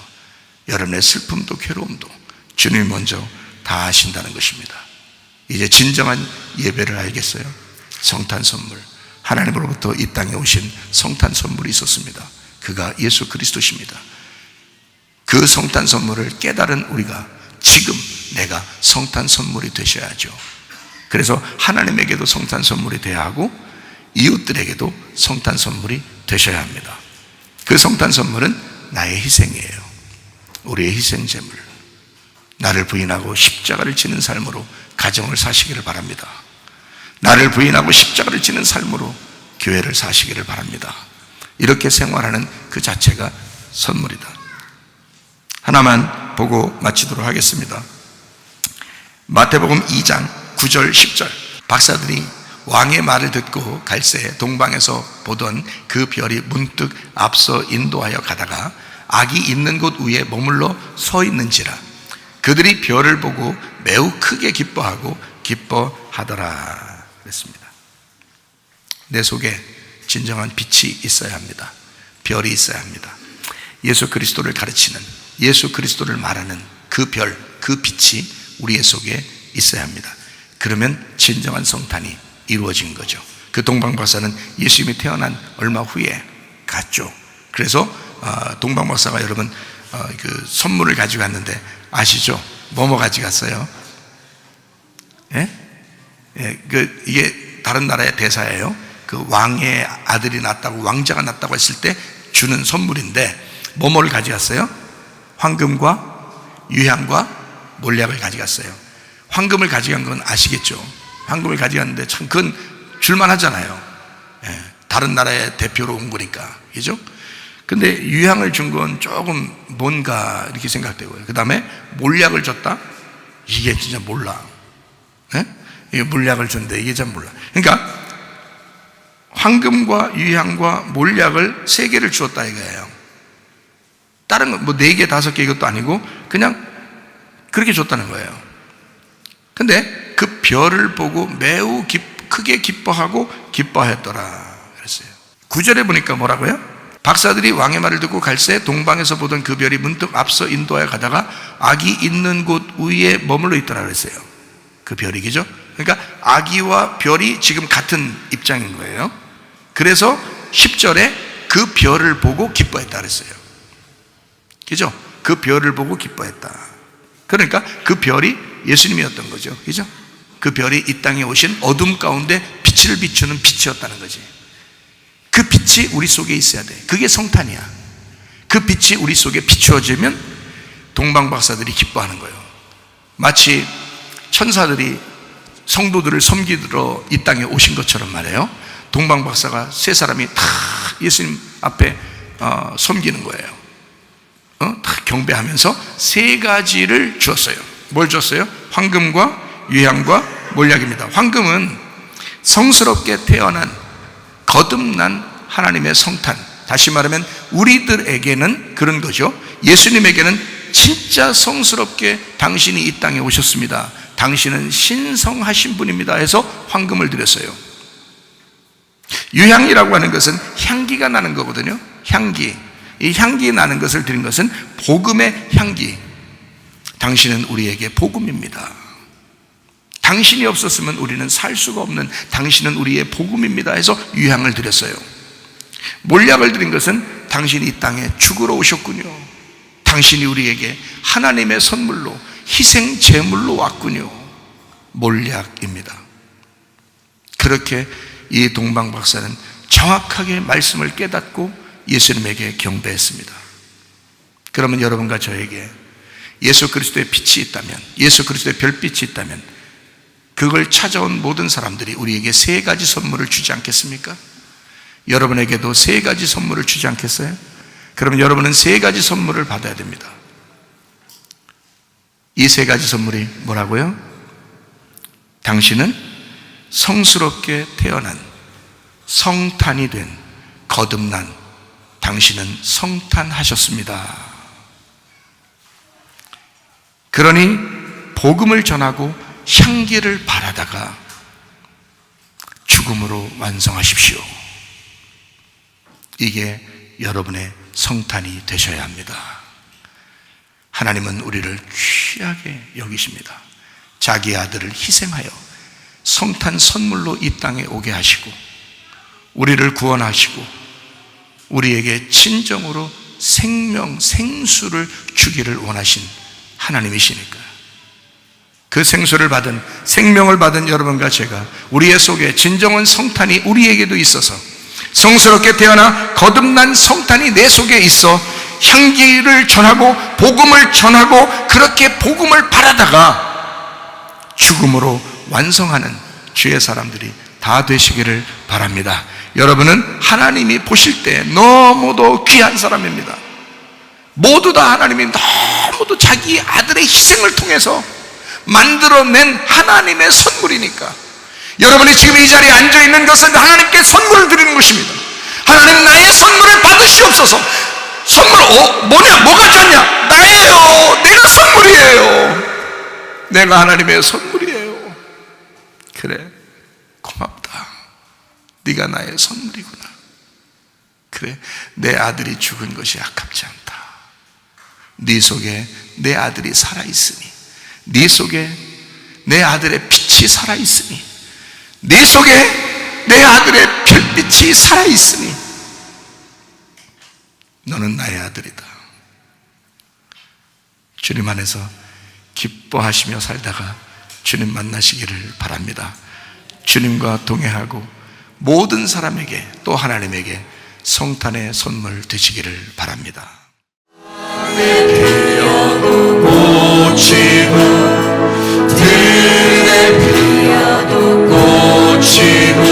여러분의 슬픔도 괴로움도 주님이 먼저 다 아신다는 것입니다. 이제 진정한 예배를 알겠어요? 성탄 선물, 하나님으로부터 이 땅에 오신 성탄 선물이 있었습니다. 그가 예수 그리스도십니다. 그 성탄 선물을 깨달은 우리가 지금 내가 성탄 선물이 되셔야죠. 그래서 하나님에게도 성탄 선물이 되어야 하고 이웃들에게도 성탄 선물이 되셔야 합니다. 그 성탄 선물은 나의 희생이에요. 우리의 희생제물, 나를 부인하고 십자가를 지는 삶으로 가정을 사시기를 바랍니다. 나를 부인하고 십자가를 지는 삶으로 교회를 사시기를 바랍니다. 이렇게 생활하는 그 자체가 선물이다. 하나만 보고 마치도록 하겠습니다. 마태복음 2장 9절 10절. 박사들이 왕의 말을 듣고 갈새 동방에서 보던 그 별이 문득 앞서 인도하여 가다가 악이 있는 곳 위에 머물러 서 있는지라. 그들이 별을 보고 매우 크게 기뻐하고 기뻐하더라. 그랬습니다. 내 속에 진정한 빛이 있어야 합니다. 별이 있어야 합니다. 예수 그리스도를 가르치는, 예수 그리스도를 말하는 그 별, 그 빛이 우리의 속에 있어야 합니다. 그러면 진정한 성탄이 이루어진 거죠. 그 동방박사는 예수님이 태어난 얼마 후에 갔죠. 그래서 동방박사가 여러분 그 선물을 가지고 갔는데 아시죠? 뭐뭐 가지고 갔어요? 예? 예, 이게 다른 나라의 대사예요. 그 왕의 아들이 낳았다고, 왕자가 낳았다고 했을 때 주는 선물인데 뭐뭐를 가져갔어요? 황금과 유향과 몰약을 가져갔어요. 황금을 가져간 건 아시겠죠? 황금을 가져갔는데 참 그건 줄만 하잖아요. 예, 다른 나라의 대표로 온 거니까, 그죠? 근데 유향을 준 건 조금 뭔가 이렇게 생각되고요. 그 다음에 몰약을 줬다? 이게 진짜 몰라. 예? 이게 몰약을 줬는데 이게 참 몰라. 그러니까 황금과 유향과 몰약을 3개를 주었다 이거예요. 다른 건 뭐 4개, 5개 이것도 아니고 그냥 그렇게 줬다는 거예요. 근데 그 별을 보고 매우 크게 기뻐하고 기뻐하였더라 그랬어요. 9절에 보니까 뭐라고요? 박사들이 왕의 말을 듣고 갈새 동방에서 보던 그 별이 문득 앞서 인도하여 가다가 아기 있는 곳 위에 머물러 있더라 그랬어요. 그 별이, 그죠? 그러니까 아기와 별이 지금 같은 입장인 거예요. 그래서 10절에 그 별을 보고 기뻐했다 그랬어요. 그죠? 그 별을 보고 기뻐했다. 그러니까 그 별이 예수님이었던 거죠. 그죠? 그 별이 이 땅에 오신 어둠 가운데 빛을 비추는 빛이었다는 거지. 그 빛이 우리 속에 있어야 돼. 그게 성탄이야. 그 빛이 우리 속에 비추어지면 동방박사들이 기뻐하는 거예요. 마치 천사들이 성도들을 섬기러 이 땅에 오신 것처럼 말이에요. 동방박사가 3사람이 다 예수님 앞에 섬기는 거예요. 다 경배하면서 3가지를 주었어요. 뭘 줬어요? 황금과 유향과 몰약입니다. 황금은 성스럽게 태어난 거듭난 하나님의 성탄, 다시 말하면 우리들에게는 그런 거죠. 예수님에게는 진짜 성스럽게 당신이 이 땅에 오셨습니다, 당신은 신성하신 분입니다 해서 황금을 드렸어요. 유향이라고 하는 것은 향기가 나는 거거든요. 향기, 이 향기 나는 것을 드린 것은 복음의 향기. 당신은 우리에게 복음입니다, 당신이 없었으면 우리는 살 수가 없는, 당신은 우리의 복음입니다 해서 유향을 드렸어요. 몰약을 드린 것은 당신이 이 땅에 죽으러 오셨군요, 당신이 우리에게 하나님의 선물로 희생 제물로 왔군요. 몰약입니다. 그렇게 이 동방박사는 정확하게 말씀을 깨닫고 예수님에게 경배했습니다. 그러면 여러분과 저에게 예수 그리스도의 빛이 있다면, 예수 그리스도의 별빛이 있다면 그걸 찾아온 모든 사람들이 우리에게 3가지 선물을 주지 않겠습니까? 여러분에게도 3가지 선물을 주지 않겠어요? 그러면 여러분은 3가지 선물을 받아야 됩니다. 이 3가지 선물이 뭐라고요? 당신은 성스럽게 태어난, 성탄이 된, 거듭난, 당신은 성탄하셨습니다. 그러니 복음을 전하고 향기를 바라다가 죽음으로 완성하십시오. 이게 여러분의 성탄이 되셔야 합니다. 하나님은 우리를 귀하게 여기십니다. 자기 아들을 희생하여 성탄 선물로 이 땅에 오게 하시고 우리를 구원하시고 우리에게 진정으로 생명, 생수를 주기를 원하신 하나님이시니까 그 생수를 받은, 생명을 받은 여러분과 제가 우리의 속에 진정한 성탄이 우리에게도 있어서 성스럽게 태어나 거듭난 성탄이 내 속에 있어 향기를 전하고 복음을 전하고 그렇게 복음을 바라다가 죽음으로 완성하는 주의 사람들이 다 되시기를 바랍니다. 여러분은 하나님이 보실 때 너무도 귀한 사람입니다. 모두 다 하나님이 너무도 자기 아들의 희생을 통해서 만들어낸 하나님의 선물이니까 여러분이 지금 이 자리에 앉아있는 것은 하나님께 선물을 드리는 것입니다. 하나님, 나의 선물을 받으시옵소서. 선물 뭐냐? 뭐가 줬냐? 나예요. 내가 선물이에요. 내가 하나님의 선물이에요. 그래, 고맙다. 네가 나의 선물이구나. 그래, 내 아들이 죽은 것이 아깝지 않다. 네 속에 내 아들이 살아있으니, 네 속에 내 아들의 빛이 살아있으니, 네 속에 내 아들의 별빛이 살아있으니 너는 나의 아들이다. 주님 안에서 기뻐하시며 살다가 주님 만나시기를 바랍니다. 주님과 동행하고 모든 사람에게, 또 하나님에게 성탄의 선물 되시기를 바랍니다. 꽃이고 들에 피어도 꽃이고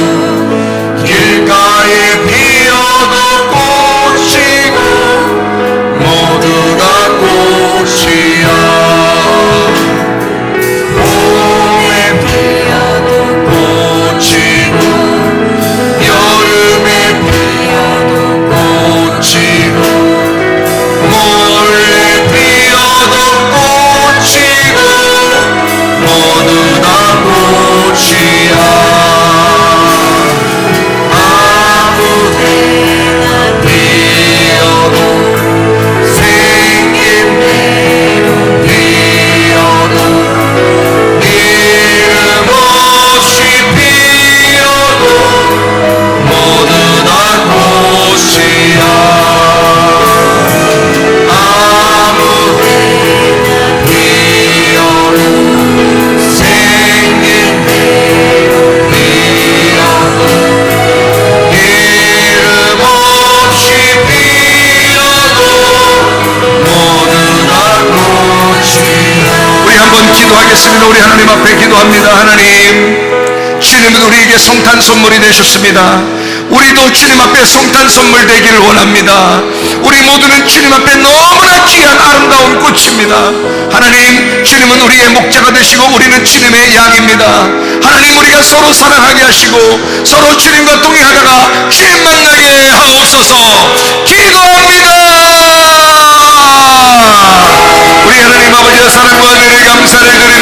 길가에 피어도 꽃이고 모두 다 꽃이야. 봄에 피어도 꽃이고 여름에 피어도 꽃이고 몰래 피어도 꽃이고 모두 다 꽃이야. 아무 데나 피어도 생긴 대로 피어도 이름 없이 피어도 모두 다 꽃이야. 아무 데나 피어도 생긴 대로 피어도 이름 없이 피어도 모두 다 꽃이야. 우리 한번 기도하겠습니다. 우리 하나님 앞에 기도합니다. 하나님, 주님은 우리에게 성탄 선물이 되셨습니다. 우리도 주님 앞에 성탄 선물 되기를 원합니다. 우리 모두는 주님 앞에 너무나 귀한 아름다운 꽃입니다. 하나님, 주님은 우리의 목자가 되시고 우리는 주님의 양입니다. 하나님, 우리가 서로 사랑하게 하시고 서로 주님과 동행하다가 주님 만나게 하옵소서. 기도합니다. 우리 하나님 아버지의 사랑과 은혜를 감사를 드립니다.